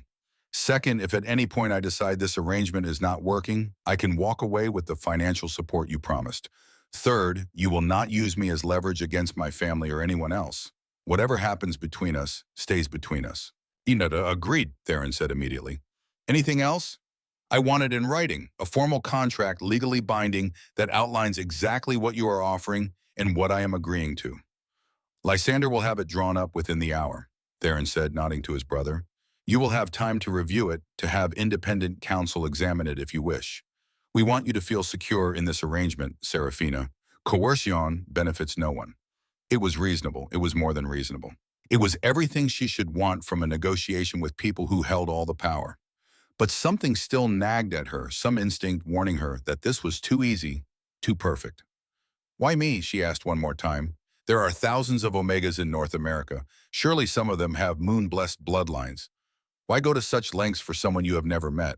Second, if at any point I decide this arrangement is not working, I can walk away with the financial support you promised. Third, you will not use me as leverage against my family or anyone else. Whatever happens between us stays between us. Inada agreed, Theron said immediately. Anything else? I want it in writing, a formal contract legally binding that outlines exactly what you are offering and what I am agreeing to. Lysander will have it drawn up within the hour, Theron said, nodding to his brother. You will have time to review it, to have independent counsel examine it if you wish. We want you to feel secure in this arrangement, Serafina. Coercion benefits no one. It was reasonable. It was more than reasonable. It was everything she should want from a negotiation with people who held all the power. But something still nagged at her, some instinct warning her that this was too easy, too perfect. Why me? She asked one more time. There are thousands of Omegas in North America. Surely some of them have moon-blessed bloodlines. Why go to such lengths for someone you have never met?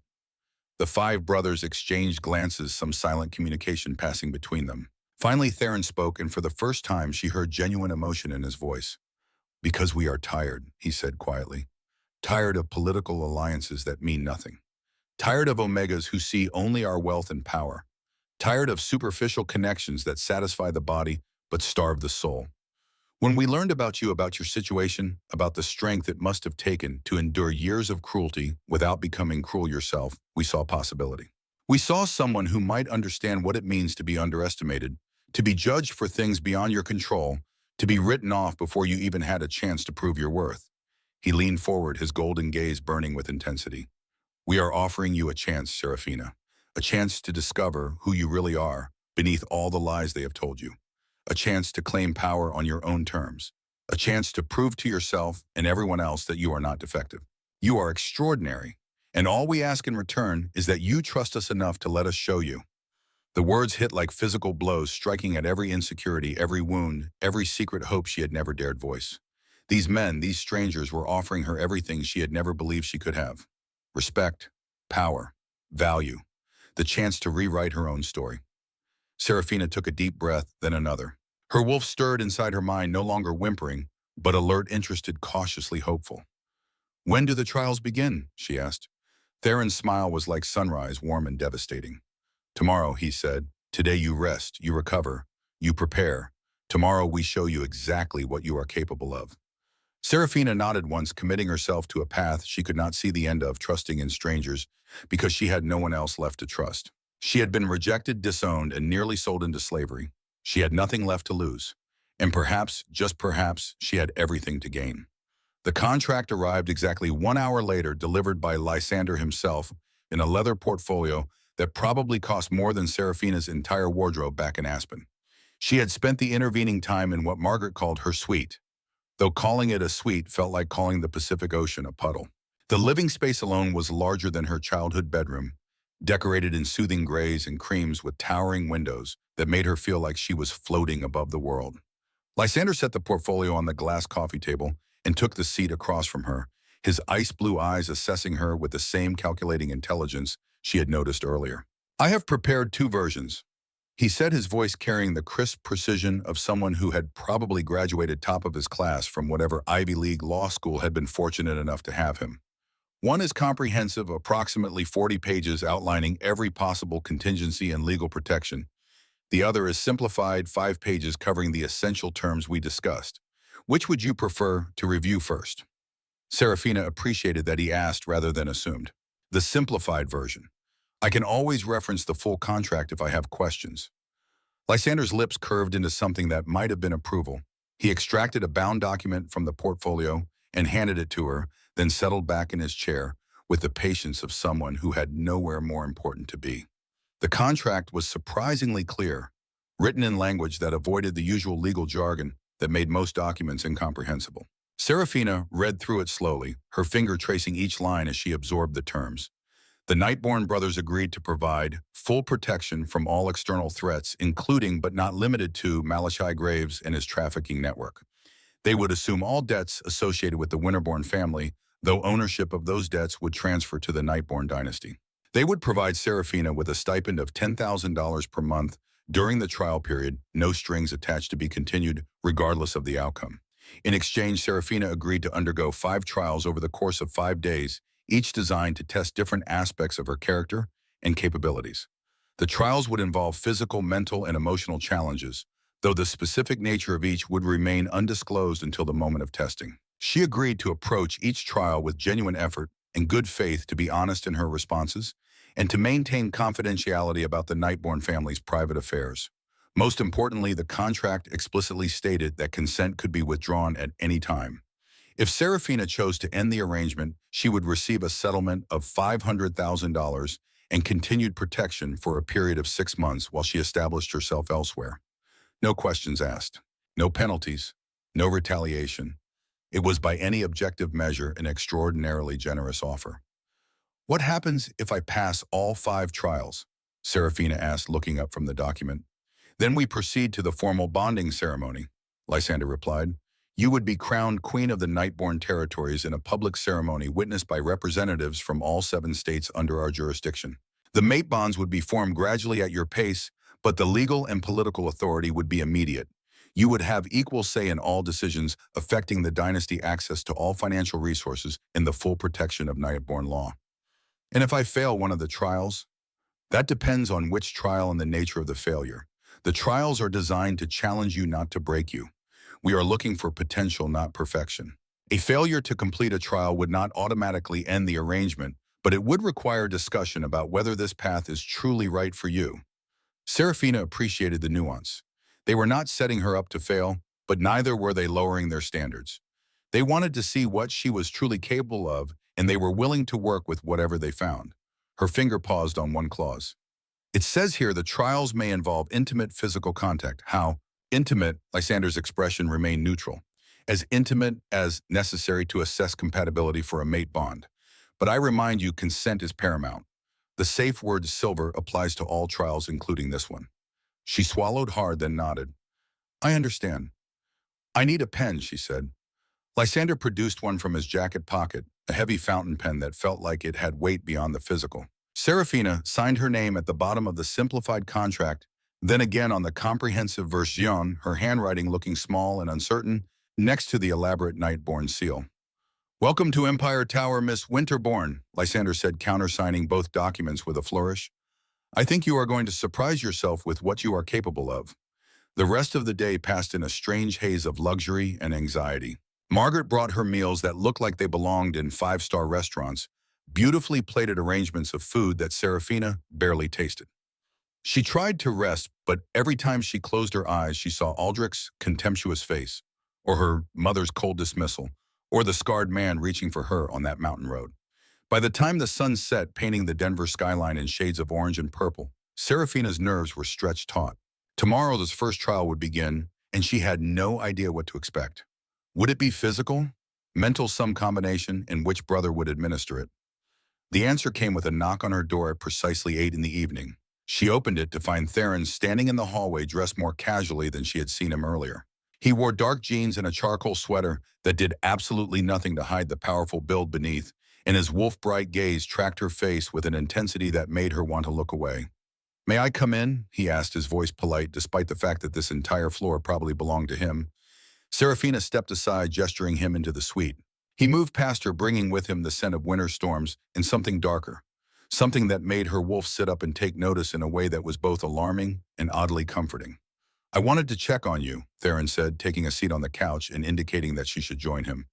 The five brothers exchanged glances, some silent communication passing between them. Finally, Theron spoke, and for the first time she heard genuine emotion in his voice. Because we are tired, he said quietly. Tired of political alliances that mean nothing. Tired of Omegas who see only our wealth and power. Tired of superficial connections that satisfy the body but starve the soul. When we learned about you, about your situation, about the strength it must have taken to endure years of cruelty without becoming cruel yourself, we saw possibility. We saw someone who might understand what it means to be underestimated, to be judged for things beyond your control, to be written off before you even had a chance to prove your worth. He leaned forward, his golden gaze burning with intensity. We are offering you a chance, Serafina, a chance to discover who you really are beneath all the lies they have told you. A chance to claim power on your own terms, a chance to prove to yourself and everyone else that you are not defective. You are extraordinary, and all we ask in return is that you trust us enough to let us show you. The words hit like physical blows, striking at every insecurity, every wound, every secret hope she had never dared voice. These men, these strangers, were offering her everything she had never believed she could have. Respect, power, value, the chance to rewrite her own story. Serafina took a deep breath, then another. Her wolf stirred inside her mind, no longer whimpering, but alert, interested, cautiously hopeful. When do the trials begin? She asked. Theron's smile was like sunrise, warm and devastating. Tomorrow, he said. Today you rest, you recover, you prepare. Tomorrow we show you exactly what you are capable of. Serafina nodded once, committing herself to a path she could not see the end of, trusting in strangers, because she had no one else left to trust. She had been rejected, disowned, and nearly sold into slavery. She had nothing left to lose. And perhaps, just perhaps, she had everything to gain. The contract arrived exactly 1 hour later, delivered by Lysander himself in a leather portfolio that probably cost more than Serafina's entire wardrobe back in Aspen. She had spent the intervening time in what Margaret called her suite, though calling it a suite felt like calling the Pacific Ocean a puddle. The living space alone was larger than her childhood bedroom, decorated in soothing grays and creams with towering windows that made her feel like she was floating above the world. Lysander set the portfolio on the glass coffee table and took the seat across from her, his ice blue eyes assessing her with the same calculating intelligence she had noticed earlier. "I have prepared two versions," he said, his voice carrying the crisp precision of someone who had probably graduated top of his class from whatever Ivy League law school had been fortunate enough to have him. One is comprehensive, approximately 40 pages outlining every possible contingency and legal protection. The other is simplified, 5 pages covering the essential terms we discussed. Which would you prefer to review first? Serafina appreciated that he asked rather than assumed. The simplified version. I can always reference the full contract if I have questions. Lysander's lips curved into something that might have been approval. He extracted a bound document from the portfolio and handed it to her, then settled back in his chair with the patience of someone who had nowhere more important to be. The contract was surprisingly clear, written in language that avoided the usual legal jargon that made most documents incomprehensible. Serafina read through it slowly, her finger tracing each line as she absorbed the terms. The Nightborn brothers agreed to provide full protection from all external threats, including but not limited to Malachi Graves and his trafficking network. They would assume all debts associated with the Winterborn family, though ownership of those debts would transfer to the Nightborn dynasty. They would provide Serafina with a stipend of $10,000 per month during the trial period, no strings attached to be continued, regardless of the outcome. In exchange, Serafina agreed to undergo 5 trials over the course of 5 days, each designed to test different aspects of her character and capabilities. The trials would involve physical, mental, and emotional challenges, though the specific nature of each would remain undisclosed until the moment of testing. She agreed to approach each trial with genuine effort and good faith, to be honest in her responses, and to maintain confidentiality about the Nightborn family's private affairs. Most importantly, the contract explicitly stated that consent could be withdrawn at any time. If Serafina chose to end the arrangement, she would receive a settlement of $500,000 and continued protection for a period of 6 months while she established herself elsewhere. No questions asked, no penalties, no retaliation. It was by any objective measure an extraordinarily generous offer. "What happens if I pass all 5 trials?" Serafina asked, looking up from the document. "Then we proceed to the formal bonding ceremony," Lysander replied. "You would be crowned Queen of the Nightborn territories in a public ceremony witnessed by representatives from all 7 states under our jurisdiction. The mate bonds would be formed gradually at your pace, but the legal and political authority would be immediate. You would have equal say in all decisions affecting the dynasty, access to all financial resources, and the full protection of Nightborn law." "And if I fail one of the trials?" "That depends on which trial and the nature of the failure. The trials are designed to challenge you, not to break you. We are looking for potential, not perfection. A failure to complete a trial would not automatically end the arrangement, but it would require discussion about whether this path is truly right for you." Serafina appreciated the nuance. They were not setting her up to fail, but neither were they lowering their standards. They wanted to see what she was truly capable of, and they were willing to work with whatever they found. Her finger paused on one clause. "It says here the trials may involve intimate physical contact." How intimate? Lysander's expression remained neutral. "As intimate as necessary to assess compatibility for a mate bond. But I remind you, consent is paramount. The safe word silver applies to all trials, including this one." She swallowed hard, then nodded. "I understand. I need a pen," she said. Lysander produced one from his jacket pocket, a heavy fountain pen that felt like it had weight beyond the physical. Serafina signed her name at the bottom of the simplified contract, then again on the comprehensive version, her handwriting looking small and uncertain, next to the elaborate Nightborn seal. "Welcome to Empire Tower, Miss Winterborn," Lysander said, countersigning both documents with a flourish. "I think you are going to surprise yourself with what you are capable of." The rest of the day passed in a strange haze of luxury and anxiety. Margaret brought her meals that looked like they belonged in 5-star restaurants, beautifully plated arrangements of food that Serafina barely tasted. She tried to rest, but every time she closed her eyes, she saw Aldrich's contemptuous face, or her mother's cold dismissal, or the scarred man reaching for her on that mountain road. By the time the sun set, painting the Denver skyline in shades of orange and purple, Serafina's nerves were stretched taut. Tomorrow's first trial would begin, and she had no idea what to expect. Would it be physical, mental, some combination, and which brother would administer it? The answer came with a knock on her door at precisely 8 in the evening. She opened it to find Theron standing in the hallway dressed more casually than she had seen him earlier. He wore dark jeans and a charcoal sweater that did absolutely nothing to hide the powerful build beneath, and his wolf-bright gaze tracked her face with an intensity that made her want to look away. "May I come in?" he asked, his voice polite, despite the fact that this entire floor probably belonged to him. Serafina stepped aside, gesturing him into the suite. He moved past her, bringing with him the scent of winter storms and something darker, something that made her wolf sit up and take notice in a way that was both alarming and oddly comforting. "I wanted to check on you," Theron said, taking a seat on the couch and indicating that she should join him.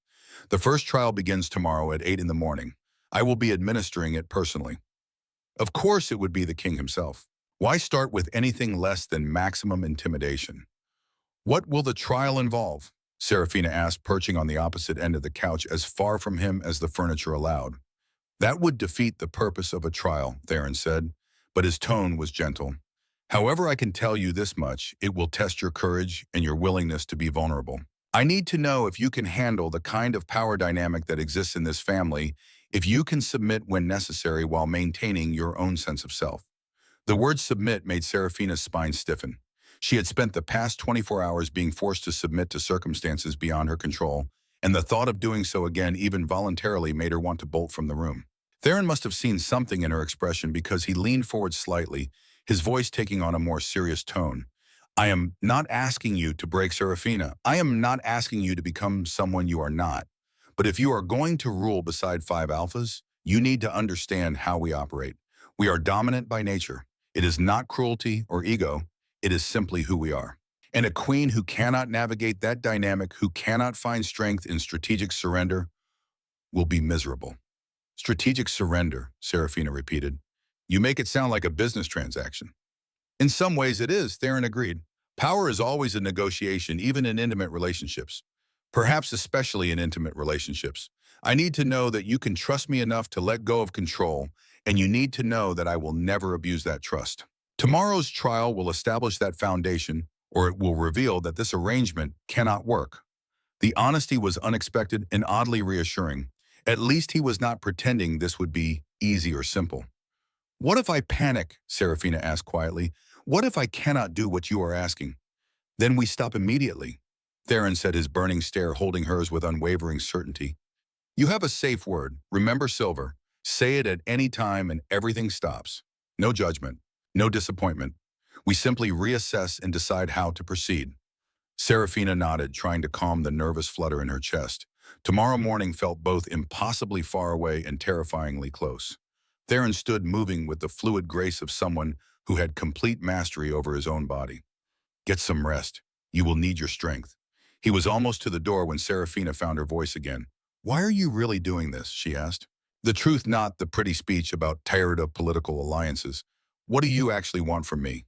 "The first trial begins tomorrow at 8 in the morning. I will be administering it personally." Of course it would be the king himself. Why start with anything less than maximum intimidation? "What will the trial involve?" Serafina asked, perching on the opposite end of the couch as far from him as the furniture allowed. "That would defeat the purpose of a trial," Theron said, but his tone was gentle. "However, I can tell you this much, it will test your courage and your willingness to be vulnerable. I need to know if you can handle the kind of power dynamic that exists in this family, if you can submit when necessary while maintaining your own sense of self." The word submit made Serafina's spine stiffen. She had spent the past 24 hours being forced to submit to circumstances beyond her control, and the thought of doing so again, even voluntarily, made her want to bolt from the room. Theron must have seen something in her expression because he leaned forward slightly, his voice taking on a more serious tone. "I am not asking you to break, Serafina. I am not asking you to become someone you are not. But if you are going to rule beside 5 alphas, you need to understand how we operate. We are dominant by nature. It is not cruelty or ego. It is simply who we are. And a queen who cannot navigate that dynamic, who cannot find strength in strategic surrender, will be miserable." "Strategic surrender," Serafina repeated. "You make it sound like a business transaction." "In some ways it is," Theron agreed. "Power is always a negotiation, even in intimate relationships. Perhaps especially in intimate relationships. I need to know that you can trust me enough to let go of control, and you need to know that I will never abuse that trust. Tomorrow's trial will establish that foundation, or it will reveal that this arrangement cannot work." The honesty was unexpected and oddly reassuring. At least he was not pretending this would be easy or simple. "What if I panic?" Serafina asked quietly. "What if I cannot do what you are asking?" "Then we stop immediately," Theron said, his burning stare holding hers with unwavering certainty. "You have a safe word. Remember, Silver. Say it at any time and everything stops. No judgment. No disappointment. We simply reassess and decide how to proceed." Serafina nodded, trying to calm the nervous flutter in her chest. Tomorrow morning felt both impossibly far away and terrifyingly close. Theron stood moving with the fluid grace of someone who had complete mastery over his own body. "Get some rest. You will need your strength." He was almost to the door when Serafina found her voice again. "Why are you really doing this?" she asked. "The truth, not the pretty speech about tired of political alliances. What do you actually want from me?"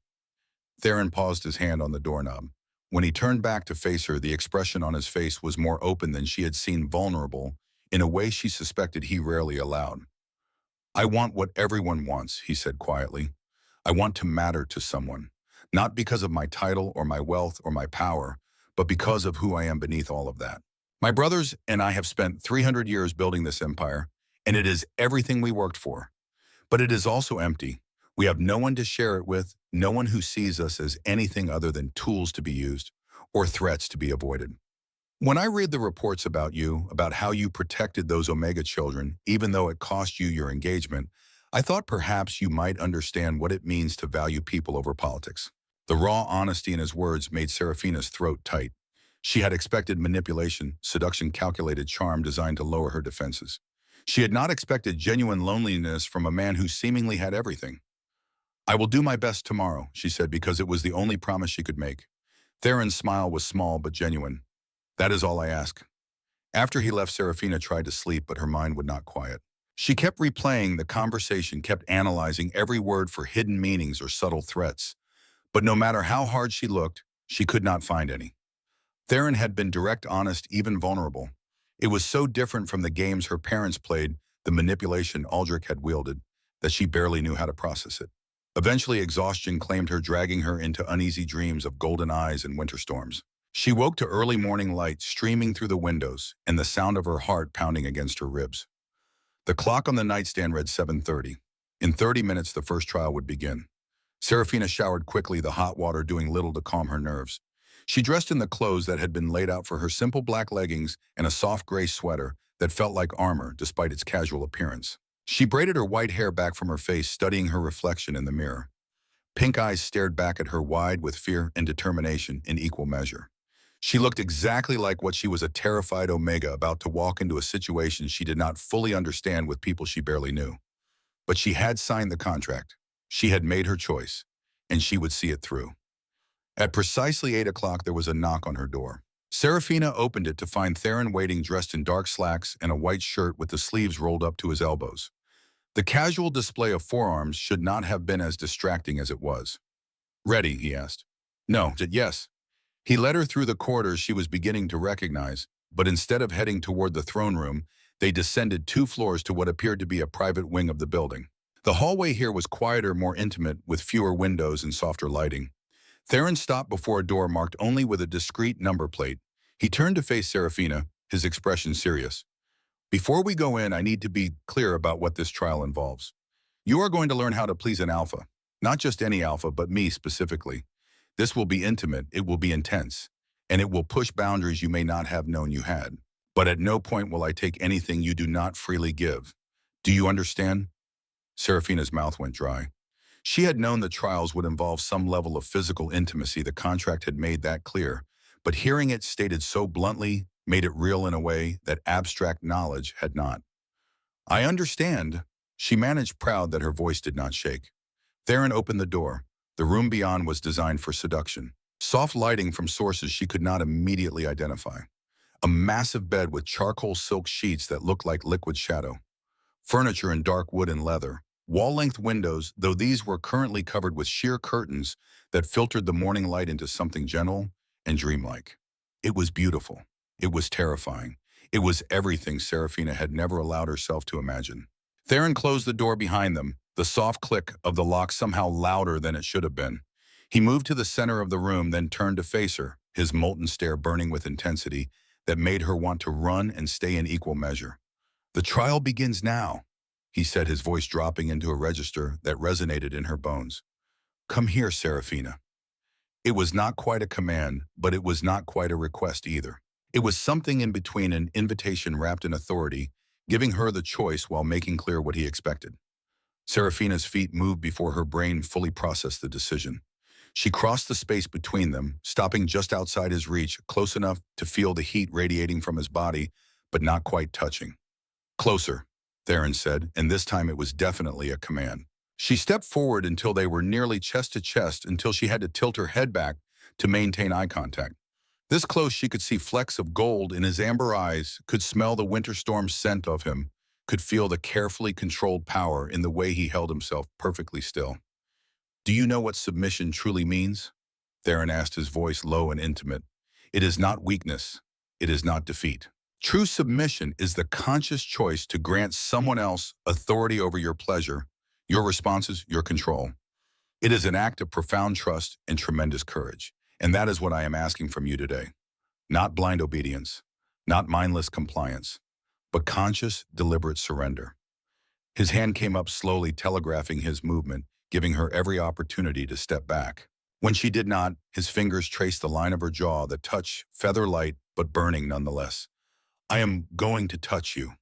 Theron paused, his hand on the doorknob. When he turned back to face her, the expression on his face was more open than she had seen, vulnerable, in a way she suspected he rarely allowed. "I want what everyone wants," he said quietly. "I want to matter to someone, not because of my title or my wealth or my power, but because of who I am beneath all of that. My brothers and I have spent 300 years building this empire, and it is everything we worked for. But it is also empty. We have no one to share it with, no one who sees us as anything other than tools to be used or threats to be avoided. When I read the reports about you, about how you protected those Omega children, even though it cost you your engagement, I thought perhaps you might understand what it means to value people over politics." The raw honesty in his words made Serafina's throat tight. She had expected manipulation, seduction, calculated charm designed to lower her defenses. She had not expected genuine loneliness from a man who seemingly had everything. "I will do my best tomorrow," she said, because it was the only promise she could make. Theron's smile was small but genuine. "That is all I ask." After he left, Serafina tried to sleep, but her mind would not quiet. She kept replaying the conversation, kept analyzing every word for hidden meanings or subtle threats. But no matter how hard she looked, she could not find any. Theron had been direct, honest, even vulnerable. It was so different from the games her parents played, the manipulation Aldrich had wielded, that she barely knew how to process it. Eventually, exhaustion claimed her, dragging her into uneasy dreams of golden eyes and winter storms. She woke to early morning light streaming through the windows and the sound of her heart pounding against her ribs. The clock on the nightstand read 7:30. In 30 minutes, the first trial would begin. Serafina showered quickly, the hot water doing little to calm her nerves. She dressed in the clothes that had been laid out for her, simple black leggings and a soft gray sweater that felt like armor despite its casual appearance. She braided her white hair back from her face, studying her reflection in the mirror. Pink eyes stared back at her, wide with fear and determination in equal measure. She looked exactly like what she was, a terrified Omega about to walk into a situation she did not fully understand with people she barely knew. But she had signed the contract. She had made her choice, and she would see it through. At precisely 8 o'clock, there was a knock on her door. Serafina opened it to find Theron waiting, dressed in dark slacks and a white shirt with the sleeves rolled up to his elbows. The casual display of forearms should not have been as distracting as it was. "Ready?" he asked. "No, yes." He led her through the corridors she was beginning to recognize, but instead of heading toward the throne room, they descended 2 floors to what appeared to be a private wing of the building. The hallway here was quieter, more intimate, with fewer windows and softer lighting. Theron stopped before a door marked only with a discreet number plate. He turned to face Serafina, his expression serious. "Before we go in, I need to be clear about what this trial involves. You are going to learn how to please an alpha. Not just any alpha, but me specifically. This will be intimate, it will be intense, and it will push boundaries you may not have known you had. But at no point will I take anything you do not freely give. Do you understand?" Serafina's mouth went dry. She had known the trials would involve some level of physical intimacy. The contract had made that clear, but hearing it stated so bluntly made it real in a way that abstract knowledge had not. "I understand." She managed, proud that her voice did not shake. Theron opened the door. The room beyond was designed for seduction. Soft lighting from sources she could not immediately identify. A massive bed with charcoal silk sheets that looked like liquid shadow. Furniture in dark wood and leather. Wall-length windows, though these were currently covered with sheer curtains that filtered the morning light into something gentle and dreamlike. It was beautiful. It was terrifying. It was everything Serafina had never allowed herself to imagine. Theron closed the door behind them, the soft click of the lock somehow louder than it should have been. He moved to the center of the room, then turned to face her, his molten stare burning with intensity that made her want to run and stay in equal measure. "The trial begins now," he said, his voice dropping into a register that resonated in her bones. "Come here, Serafina." It was not quite a command, but it was not quite a request either. It was something in between, an invitation wrapped in authority, giving her the choice while making clear what he expected. Serafina's feet moved before her brain fully processed the decision. She crossed the space between them, stopping just outside his reach, close enough to feel the heat radiating from his body, but not quite touching. "Closer," Theron said, and this time it was definitely a command. She stepped forward until they were nearly chest to chest, until she had to tilt her head back to maintain eye contact. This close, she could see flecks of gold in his amber eyes, could smell the winter storm scent of him, could feel the carefully controlled power in the way he held himself perfectly still. "Do you know what submission truly means?" Theron asked, his voice low and intimate. "It is not weakness. It is not defeat. True submission is the conscious choice to grant someone else authority over your pleasure, your responses, your control. It is an act of profound trust and tremendous courage. And that is what I am asking from you today. Not blind obedience, not mindless compliance, but conscious, deliberate surrender." His hand came up slowly, telegraphing his movement, giving her every opportunity to step back. When she did not, his fingers traced the line of her jaw, the touch feather-light but burning nonetheless. "I am going to touch you,"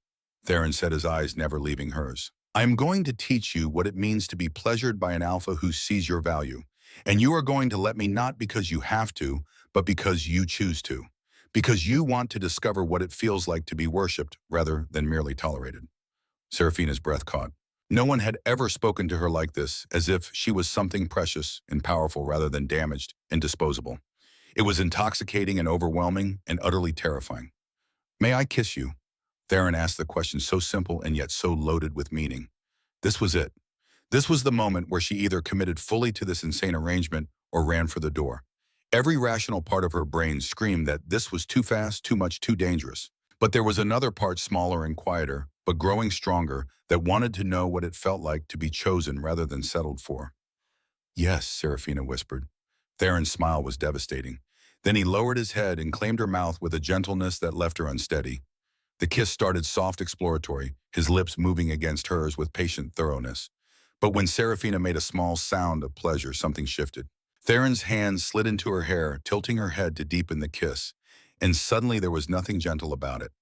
Theron said, his eyes never leaving hers. "I am going to teach you what it means to be pleasured by an alpha who sees your value. And you are going to let me, not because you have to, but because you choose to. Because you want to discover what it feels like to be worshipped rather than merely tolerated." Serafina's breath caught. No one had ever spoken to her like this, as if she was something precious and powerful rather than damaged and disposable. It was intoxicating and overwhelming and utterly terrifying. "May I kiss you?" Theron asked the question, so simple and yet so loaded with meaning. This was it. This was the moment where she either committed fully to this insane arrangement or ran for the door. Every rational part of her brain screamed that this was too fast, too much, too dangerous. But there was another part, smaller and quieter, but growing stronger, that wanted to know what it felt like to be chosen rather than settled for. "Yes," Serafina whispered. Theron's smile was devastating. Then he lowered his head and claimed her mouth with a gentleness that left her unsteady. The kiss started soft exploratory, his lips moving against hers with patient thoroughness. But when Serafina made a small sound of pleasure, something shifted. Theron's hand slid into her hair, tilting her head to deepen the kiss, and suddenly there was nothing gentle about it.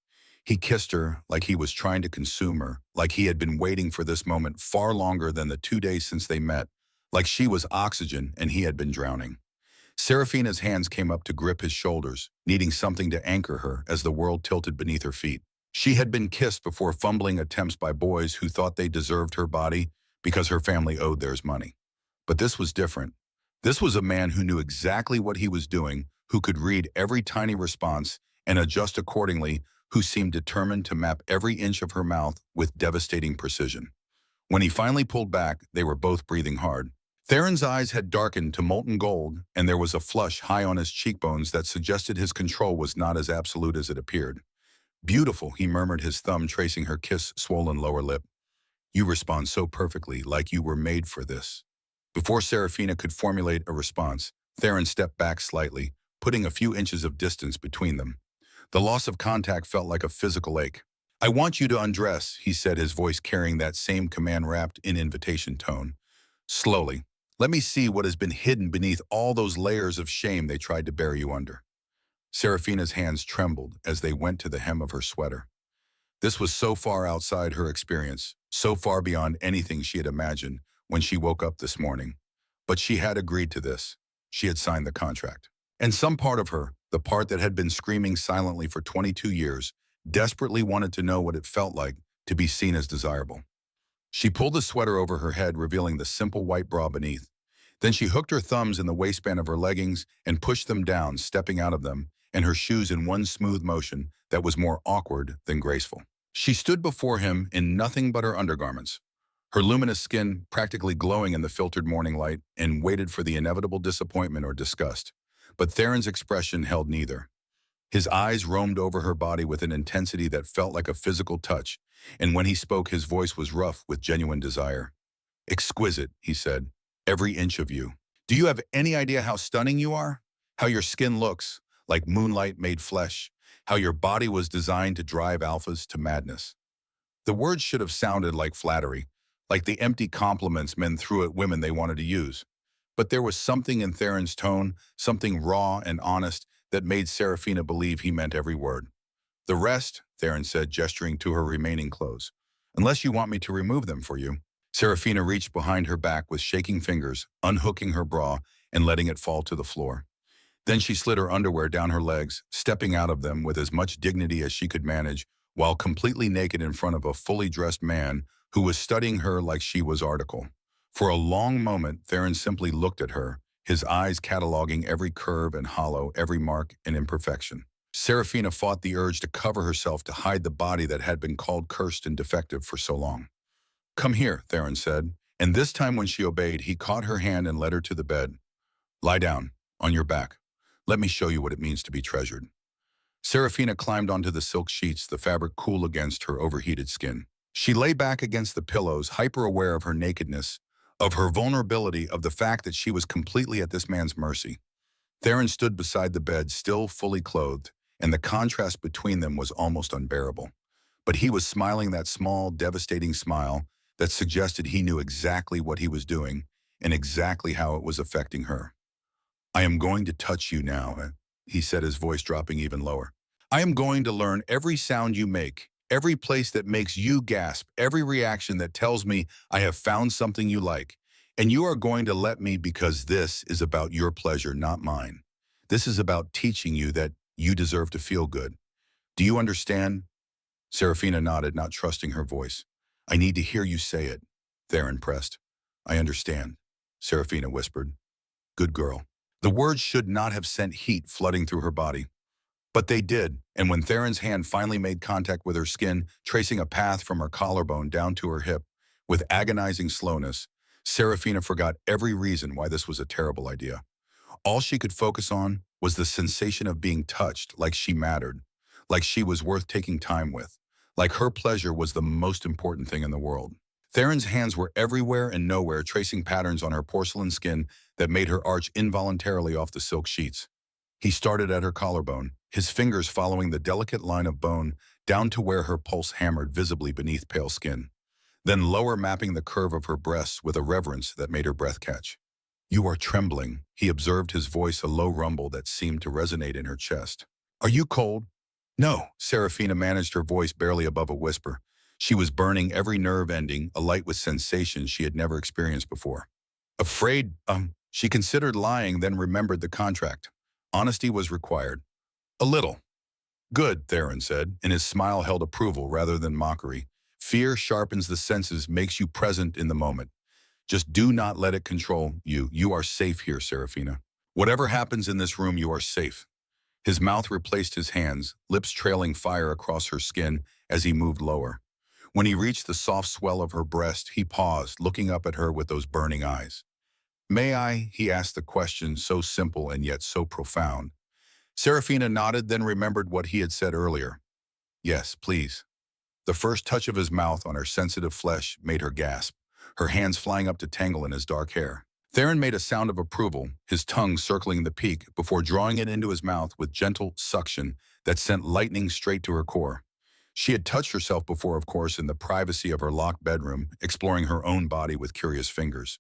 He kissed her like he was trying to consume her, like he had been waiting for this moment far longer than the 2 days since they met, like she was oxygen and he had been drowning. Serafina's hands came up to grip his shoulders, needing something to anchor her as the world tilted beneath her feet. She had been kissed before fumbling attempts by boys who thought they deserved her body because her family owed theirs money. But this was different. This was a man who knew exactly what he was doing, who could read every tiny response and adjust accordingly, who seemed determined to map every inch of her mouth with devastating precision. When he finally pulled back, they were both breathing hard. Theron's eyes had darkened to molten gold, and there was a flush high on his cheekbones that suggested his control was not as absolute as it appeared. "Beautiful," he murmured, his thumb tracing her kiss-swollen lower lip. "You respond so perfectly, like you were made for this." Before Serafina could formulate a response, Theron stepped back slightly, putting a few inches of distance between them. The loss of contact felt like a physical ache. "I want you to undress," he said, his voice carrying that same command wrapped in invitation tone. "Slowly. Let me see what has been hidden beneath all those layers of shame they tried to bury you under." Serafina's hands trembled as they went to the hem of her sweater. This was so far outside her experience, so far beyond anything she had imagined when she woke up this morning. But she had agreed to this. She had signed the contract. And some part of her, the part that had been screaming silently for 22 years, desperately wanted to know what it felt like to be seen as desirable. She pulled the sweater over her head, revealing the simple white bra beneath. Then she hooked her thumbs in the waistband of her leggings and pushed them down, stepping out of them, and her shoes in one smooth motion that was more awkward than graceful. She stood before him in nothing but her undergarments, her luminous skin practically glowing in the filtered morning light, and waited for the inevitable disappointment or disgust. But Theron's expression held neither. His eyes roamed over her body with an intensity that felt like a physical touch, and when he spoke, his voice was rough with genuine desire. "Exquisite," he said, "every inch of you. Do you have any idea how stunning you are? How your skin looks, like moonlight made flesh? How your body was designed to drive alphas to madness?" The words should have sounded like flattery, like the empty compliments men threw at women they wanted to use. But there was something in Theron's tone, something raw and honest, that made Serafina believe he meant every word. "The rest," Theron said, gesturing to her remaining clothes. "Unless you want me to remove them for you." Serafina reached behind her back with shaking fingers, unhooking her bra and letting it fall to the floor. Then she slid her underwear down her legs, stepping out of them with as much dignity as she could manage, while completely naked in front of a fully dressed man who was studying her like she was article. For a long moment, Theron simply looked at her, his eyes cataloging every curve and hollow, every mark and imperfection. Serafina fought the urge to cover herself to hide the body that had been called cursed and defective for so long. "Come here," Theron said, and this time when she obeyed, he caught her hand and led her to the bed. "Lie down, on your back. Let me show you what it means to be treasured." Serafina climbed onto the silk sheets, the fabric cool against her overheated skin. She lay back against the pillows, hyper-aware of her nakedness, of her vulnerability, of the fact that she was completely at this man's mercy. Theron stood beside the bed, still fully clothed, and the contrast between them was almost unbearable. But he was smiling that small, devastating smile that suggested he knew exactly what he was doing and exactly how it was affecting her. "I am going to touch you now," he said, his voice dropping even lower. "I am going to learn every sound you make, every place that makes you gasp, every reaction that tells me I have found something you like. And you are going to let me because this is about your pleasure, not mine. This is about teaching you that you deserve to feel good. Do you understand?" Serafina nodded, not trusting her voice. "I need to hear you say it," Theron pressed. "I understand," Serafina whispered. "Good girl." The words should not have sent heat flooding through her body. But they did, and when Theron's hand finally made contact with her skin, tracing a path from her collarbone down to her hip, with agonizing slowness, Serafina forgot every reason why this was a terrible idea. All she could focus on was the sensation of being touched, like she mattered, like she was worth taking time with, like her pleasure was the most important thing in the world. Theron's hands were everywhere and nowhere, tracing patterns on her porcelain skin that made her arch involuntarily off the silk sheets. He started at her collarbone, his fingers following the delicate line of bone down to where her pulse hammered visibly beneath pale skin, then lower, mapping the curve of her breasts with a reverence that made her breath catch. "You are trembling," he observed, his voice a low rumble that seemed to resonate in her chest. "Are you cold?" "No," Serafina managed, her voice barely above a whisper. She was burning, every nerve ending, alight with sensations she had never experienced before. "Afraid, she considered lying, then remembered the contract. Honesty was required. "A little." "Good," Theron said, and his smile held approval rather than mockery. "Fear sharpens the senses, makes you present in the moment. Just do not let it control you. You are safe here, Serafina. Whatever happens in this room, you are safe." His mouth replaced his hands, lips trailing fire across her skin as he moved lower. When he reached the soft swell of her breast, he paused, looking up at her with those burning eyes. "May I?" he asked, the question so simple and yet so profound. Serafina nodded, then remembered what he had said earlier. "Yes, please." The first touch of his mouth on her sensitive flesh made her gasp, her hands flying up to tangle in his dark hair. Theron made a sound of approval, his tongue circling the peak before drawing it into his mouth with gentle suction that sent lightning straight to her core. She had touched herself before, of course, in the privacy of her locked bedroom, exploring her own body with curious fingers.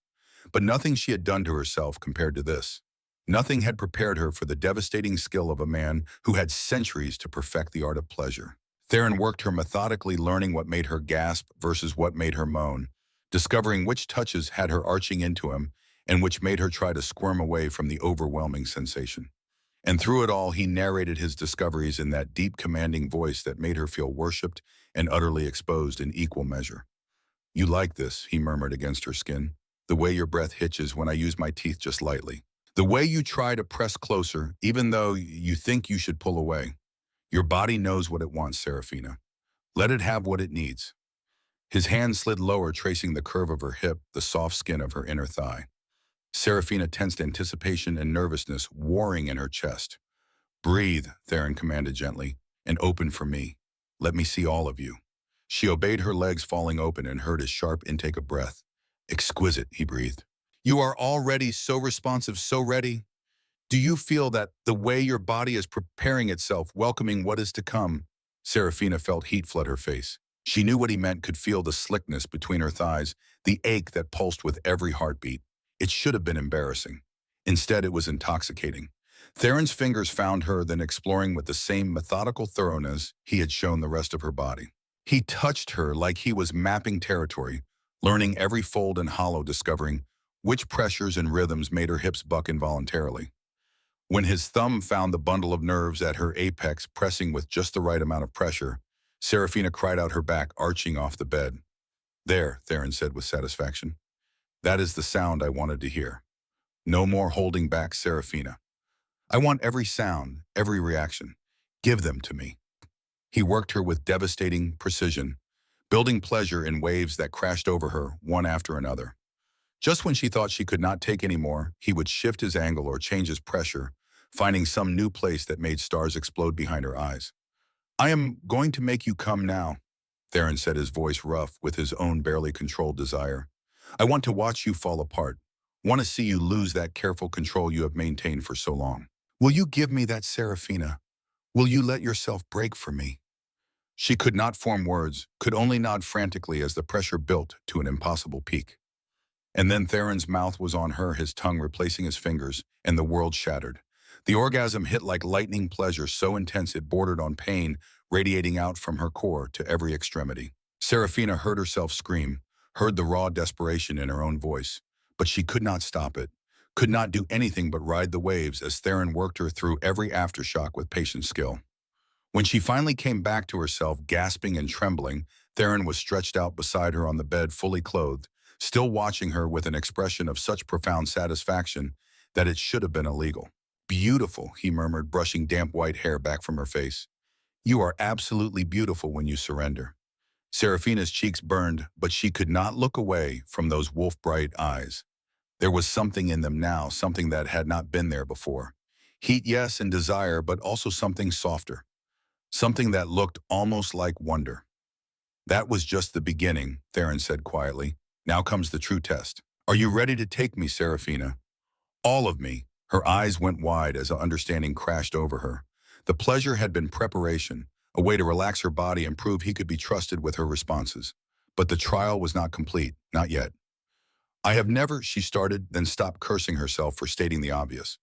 But nothing she had done to herself compared to this. Nothing had prepared her for the devastating skill of a man who had centuries to perfect the art of pleasure. Theron worked her methodically, learning what made her gasp versus what made her moan, discovering which touches had her arching into him and which made her try to squirm away from the overwhelming sensation. And through it all, he narrated his discoveries in that deep, commanding voice that made her feel worshipped and utterly exposed in equal measure. "You like this," he murmured against her skin. "The way your breath hitches when I use my teeth just lightly. The way you try to press closer, even though you think you should pull away. Your body knows what it wants, Serafina. Let it have what it needs." His hand slid lower, tracing the curve of her hip, the soft skin of her inner thigh. Serafina tensed, anticipation and nervousness warring in her chest. "Breathe," Theron commanded gently, "and open for me. Let me see all of you." She obeyed, her legs falling open, and heard his sharp intake of breath. "Exquisite," he breathed. "You are already so responsive, so ready. Do you feel that the way your body is preparing itself, welcoming what is to come?" Serafina felt heat flood her face. She knew what he meant, could feel the slickness between her thighs, the ache that pulsed with every heartbeat. It should have been embarrassing. Instead, it was intoxicating. Theron's fingers found her, then exploring with the same methodical thoroughness he had shown the rest of her body. He touched her like he was mapping territory, learning every fold and hollow, discovering which pressures and rhythms made her hips buck involuntarily. When his thumb found the bundle of nerves at her apex pressing with just the right amount of pressure, Serafina cried out, her back arching off the bed. "There," Theron said with satisfaction. "That is the sound I wanted to hear. No more holding back, Serafina. I want every sound, every reaction. Give them to me." He worked her with devastating precision, building pleasure in waves that crashed over her, one after another. Just when she thought she could not take any more, he would shift his angle or change his pressure, finding some new place that made stars explode behind her eyes. "I am going to make you come now," Theron said, his voice rough with his own barely controlled desire. "I want to watch you fall apart. Want to see you lose that careful control you have maintained for so long. Will you give me that, Serafina? Will you let yourself break for me?" She could not form words, could only nod frantically as the pressure built to an impossible peak. And then Theron's mouth was on her, his tongue replacing his fingers, and the world shattered. The orgasm hit like lightning, pleasure so intense it bordered on pain, radiating out from her core to every extremity. Serafina heard herself scream, heard the raw desperation in her own voice, but she could not stop it, could not do anything but ride the waves as Theron worked her through every aftershock with patient skill. When she finally came back to herself, gasping and trembling, Theron was stretched out beside her on the bed, fully clothed, still watching her with an expression of such profound satisfaction that it should have been illegal. "Beautiful," he murmured, brushing damp white hair back from her face. "You are absolutely beautiful when you surrender." Serafina's cheeks burned, but she could not look away from those wolf-bright eyes. There was something in them now, something that had not been there before. Heat, yes, and desire, but also something softer. Something that looked almost like wonder. "That was just the beginning," Theron said quietly. "Now comes the true test. Are you ready to take me, Serafina? All of me, Her eyes went wide as understanding crashed over her. The pleasure had been preparation, a way to relax her body and prove he could be trusted with her responses. But the trial was not complete, not yet. I have never, she started, then stopped cursing herself for stating the obvious.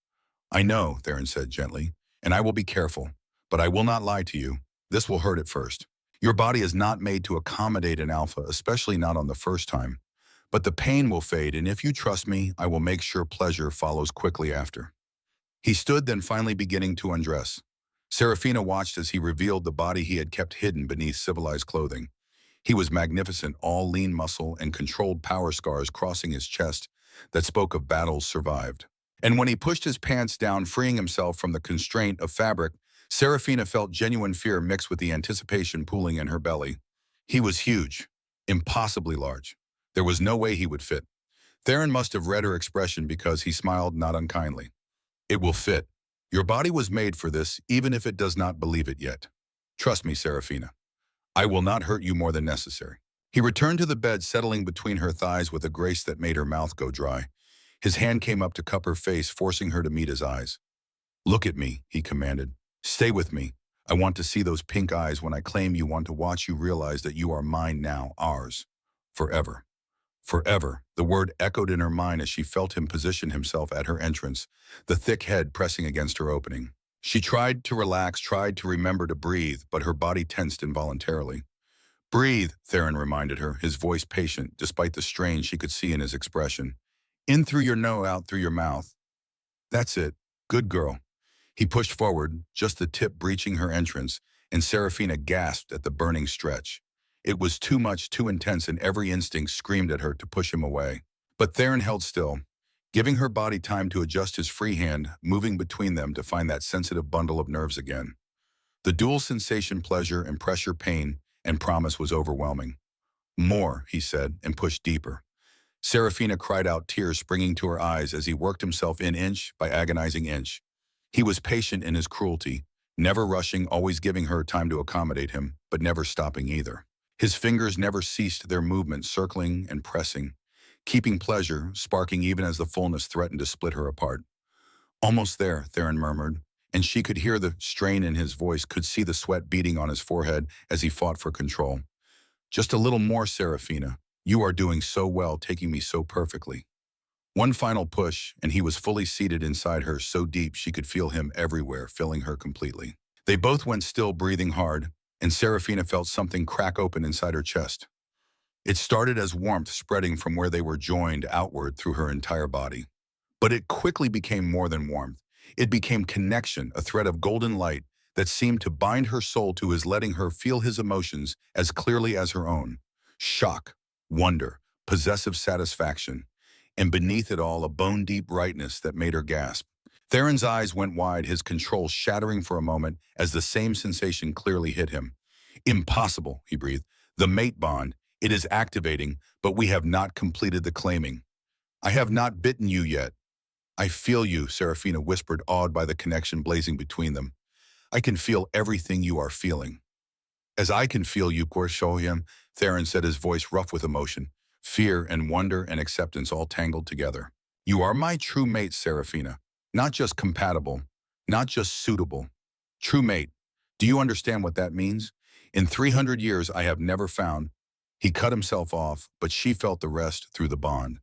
I know, Theron said gently, and I will be careful, but I will not lie to you. This will hurt at first. Your body is not made to accommodate an alpha, especially not on the first time. But the pain will fade, and if you trust me, I will make sure pleasure follows quickly after. He stood, then finally beginning to undress. Serafina watched as he revealed the body he had kept hidden beneath civilized clothing. He was magnificent, all lean muscle and controlled power scars crossing his chest that spoke of battles survived. And when he pushed his pants down, freeing himself from the constraint of fabric, Serafina felt genuine fear mixed with the anticipation pooling in her belly. He was huge, impossibly large. There was no way he would fit. Theron must have read her expression because he smiled not unkindly. It will fit. Your body was made for this, even if it does not believe it yet. Trust me, Serafina. I will not hurt you more than necessary. He returned to the bed, settling between her thighs with a grace that made her mouth go dry. His hand came up to cup her face, forcing her to meet his eyes. Look at me, he commanded. Stay with me. I want to see those pink eyes when I claim you, want to watch you realize that you are mine now, ours. Forever. Forever. The word echoed in her mind as she felt him position himself at her entrance, the thick head pressing against her opening. She tried to relax, tried to remember to breathe, but her body tensed involuntarily. Breathe, Theron reminded her, his voice patient, despite the strain she could see in his expression. In through your nose, out through your mouth. That's it. Good girl. He pushed forward, just the tip breaching her entrance, and Serafina gasped at the burning stretch. It was too much, too intense, and every instinct screamed at her to push him away. But Theron held still, giving her body time to adjust his free hand, moving between them to find that sensitive bundle of nerves again. The dual sensation, pleasure and pressure, pain and promise, was overwhelming. More, he said, and pushed deeper. Serafina cried out, tears springing to her eyes as he worked himself in inch by agonizing inch. He was patient in his cruelty, never rushing, always giving her time to accommodate him, but never stopping either. His fingers never ceased their movement, circling and pressing, keeping pleasure sparking even as the fullness threatened to split her apart. Almost there, Theron murmured, and she could hear the strain in his voice, could see the sweat beading on his forehead as he fought for control. Just a little more, Serafina. You are doing so well, taking me so perfectly. One final push, and he was fully seated inside her, so deep she could feel him everywhere, filling her completely. They both went still, breathing hard, and Serafina felt something crack open inside her chest. It started as warmth spreading from where they were joined outward through her entire body. But it quickly became more than warmth. It became connection, a thread of golden light that seemed to bind her soul to his, letting her feel his emotions as clearly as her own. Shock, wonder, possessive satisfaction, and beneath it all a bone-deep brightness that made her gasp. Theron's eyes went wide, his control shattering for a moment as the same sensation clearly hit him. Impossible, he breathed. The mate bond, it is activating, but we have not completed the claiming. I have not bitten you yet. I feel you, Serafina whispered, awed by the connection blazing between them. I can feel everything you are feeling. As I can feel you, Korshohim, Theron said, his voice rough with emotion. Fear and wonder and acceptance all tangled together. You are my true mate, Serafina. Not just compatible, not just suitable. True mate. Do you understand what that means? In 300 years, I have never found. He cut himself off, but she felt the rest through the bond.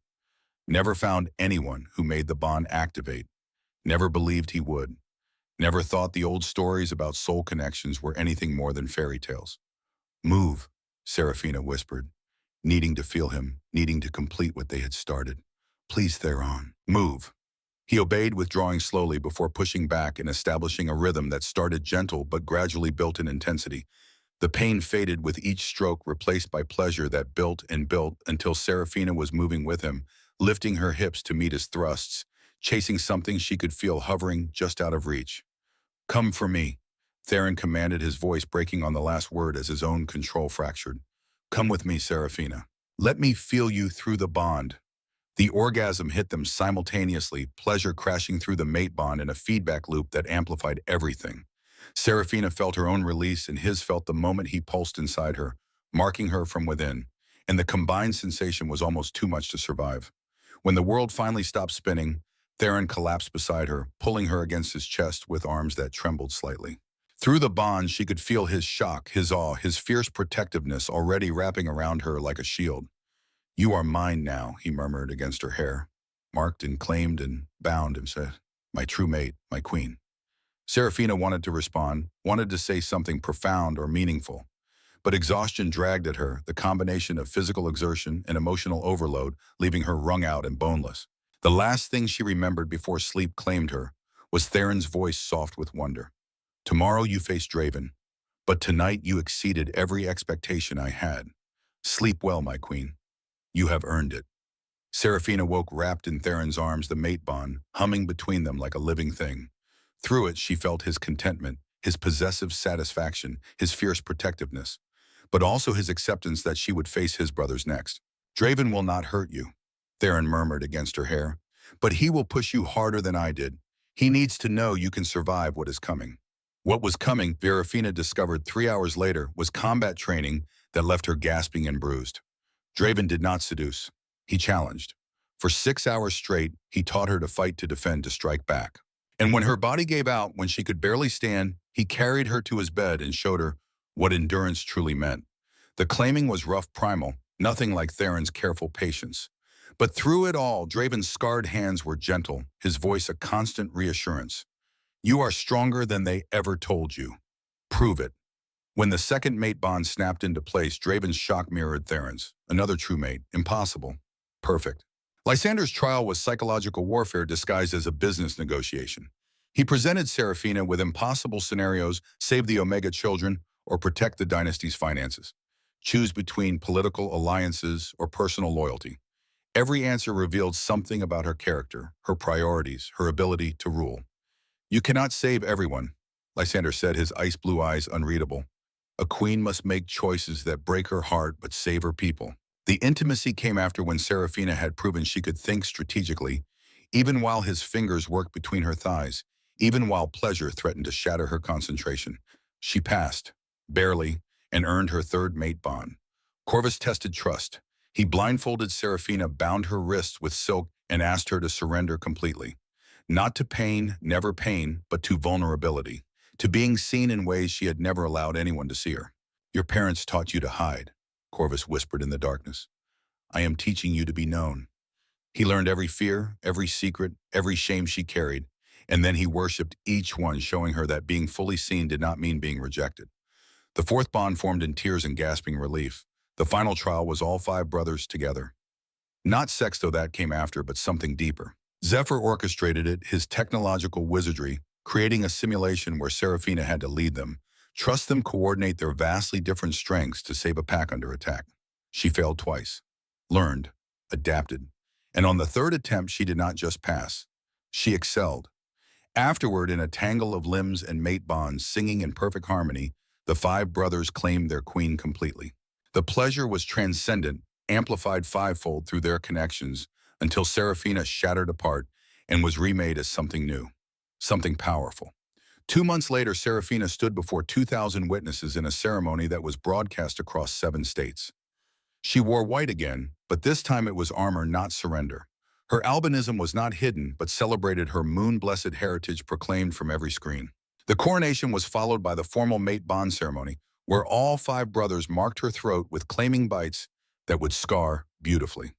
Never found anyone who made the bond activate. Never believed he would. Never thought the old stories about soul connections were anything more than fairy tales. Move, Serafina whispered, needing to feel him, needing to complete what they had started. Please, Theron, move. He obeyed, withdrawing slowly before pushing back and establishing a rhythm that started gentle but gradually built in intensity. The pain faded with each stroke, replaced by pleasure that built and built until Serafina was moving with him, lifting her hips to meet his thrusts, chasing something she could feel hovering just out of reach. Come for me, Theron commanded, his voice breaking on the last word as his own control fractured. Come with me, Serafina. Let me feel you through the bond. The orgasm hit them simultaneously, pleasure crashing through the mate bond in a feedback loop that amplified everything. Serafina felt her own release, and his felt the moment he pulsed inside her, marking her from within, and the combined sensation was almost too much to survive. When the world finally stopped spinning, Theron collapsed beside her, pulling her against his chest with arms that trembled slightly. Through the bond, she could feel his shock, his awe, his fierce protectiveness already wrapping around her like a shield. "You are mine now," he murmured against her hair, marked and claimed and bound, and said, "My true mate, my queen." Serafina wanted to respond, wanted to say something profound or meaningful, but exhaustion dragged at her, the combination of physical exertion and emotional overload, leaving her wrung out and boneless. The last thing she remembered before sleep claimed her was Theron's voice, soft with wonder. "Tomorrow you face Draven, but tonight you exceeded every expectation I had. Sleep well, my queen. You have earned it." Serafina woke wrapped in Theron's arms, the mate bond, humming between them like a living thing. Through it, she felt his contentment, his possessive satisfaction, his fierce protectiveness, but also his acceptance that she would face his brothers next. "Draven will not hurt you," Theron murmured against her hair, "but he will push you harder than I did. He needs to know you can survive what is coming." What was coming, Serafina discovered 3 hours later, was combat training that left her gasping and bruised. Draven did not seduce. He challenged. For 6 hours straight, he taught her to fight, to defend, to strike back. And when her body gave out, when she could barely stand, he carried her to his bed and showed her what endurance truly meant. The claiming was rough, primal, nothing like Theron's careful patience. But through it all, Draven's scarred hands were gentle, his voice a constant reassurance. "You are stronger than they ever told you. Prove it." When the second mate bond snapped into place, Draven's shock mirrored Theron's. Another true mate. Impossible. Perfect. Lysander's trial was psychological warfare disguised as a business negotiation. He presented Serafina with impossible scenarios: save the Omega children or protect the dynasty's finances. Choose between political alliances or personal loyalty. Every answer revealed something about her character, her priorities, her ability to rule. "You cannot save everyone," Lysander said, his ice-blue eyes unreadable. "A queen must make choices that break her heart but save her people." The intimacy came after, when Serafina had proven she could think strategically, even while his fingers worked between her thighs, even while pleasure threatened to shatter her concentration. She passed, barely, and earned her third mate bond. Corvus tested trust. He blindfolded Serafina, bound her wrists with silk, and asked her to surrender completely. Not to pain, never pain, but to vulnerability, to being seen in ways she had never allowed anyone to see her. "Your parents taught you to hide," Corvus whispered in the darkness. "I am teaching you to be known." He learned every fear, every secret, every shame she carried, and then he worshipped each one, showing her that being fully seen did not mean being rejected. The fourth bond formed in tears and gasping relief. The final trial was all 5 brothers together. Not sex, though that came after, but something deeper. Zephyr orchestrated it, his technological wizardry, creating a simulation where Serafina had to lead them, trust them, coordinate their vastly different strengths to save a pack under attack. She failed twice, learned, adapted, and on the third attempt she did not just pass. She excelled. Afterward, in a tangle of limbs and mate bonds, singing in perfect harmony, the 5 brothers claimed their queen completely. The pleasure was transcendent, amplified fivefold through their connections, until Serafina shattered apart and was remade as something new, something powerful. 2 months later, Serafina stood before 2,000 witnesses in a ceremony that was broadcast across 7 states. She wore white again, but this time it was armor, not surrender. Her albinism was not hidden, but celebrated her moon-blessed heritage, proclaimed from every screen. The coronation was followed by the formal mate bond ceremony, where all 5 brothers marked her throat with claiming bites that would scar beautifully.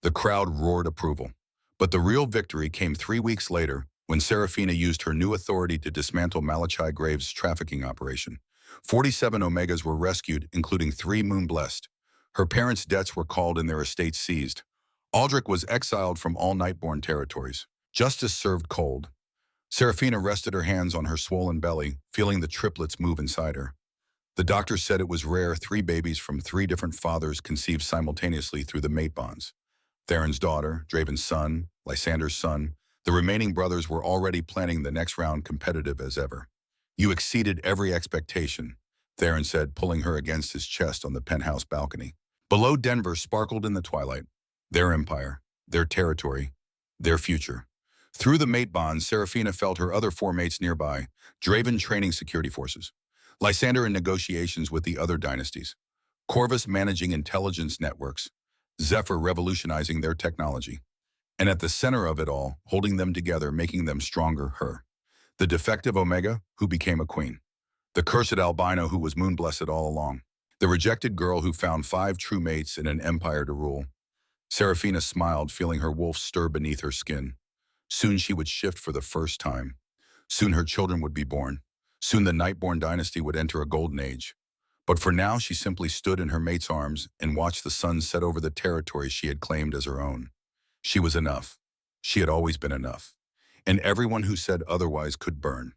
The crowd roared approval. But the real victory came 3 weeks later, when Serafina used her new authority to dismantle Malachi Graves' trafficking operation. 47 Omegas were rescued, including 3 moon-blessed. Her parents' debts were called and their estates seized. Aldrich was exiled from all Nightborn territories. Justice served cold. Serafina rested her hands on her swollen belly, feeling the triplets move inside her. The doctor said it was rare: 3 babies from 3 different fathers conceived simultaneously through the mate bonds. Theron's daughter, Draven's son, Lysander's son. The remaining brothers were already planning the next round, competitive as ever. "You exceeded every expectation," Theron said, pulling her against his chest on the penthouse balcony. Below, Denver sparkled in the twilight. Their empire, their territory, their future. Through the mate bonds, Serafina felt her other 4 mates nearby, Draven training security forces, Lysander in negotiations with the other dynasties, Corvus managing intelligence networks, Zephyr revolutionizing their technology. And at the center of it all, holding them together, making them stronger, her. The defective Omega, who became a queen. The cursed albino who was moon-blessed all along. The rejected girl who found 5 true mates in an empire to rule. Seraphina smiled, feeling her wolf stir beneath her skin. Soon she would shift for the first time. Soon her children would be born. Soon the Nightborn dynasty would enter a golden age. But for now, she simply stood in her mate's arms and watched the sun set over the territory she had claimed as her own. She was enough. She had always been enough. And everyone who said otherwise could burn.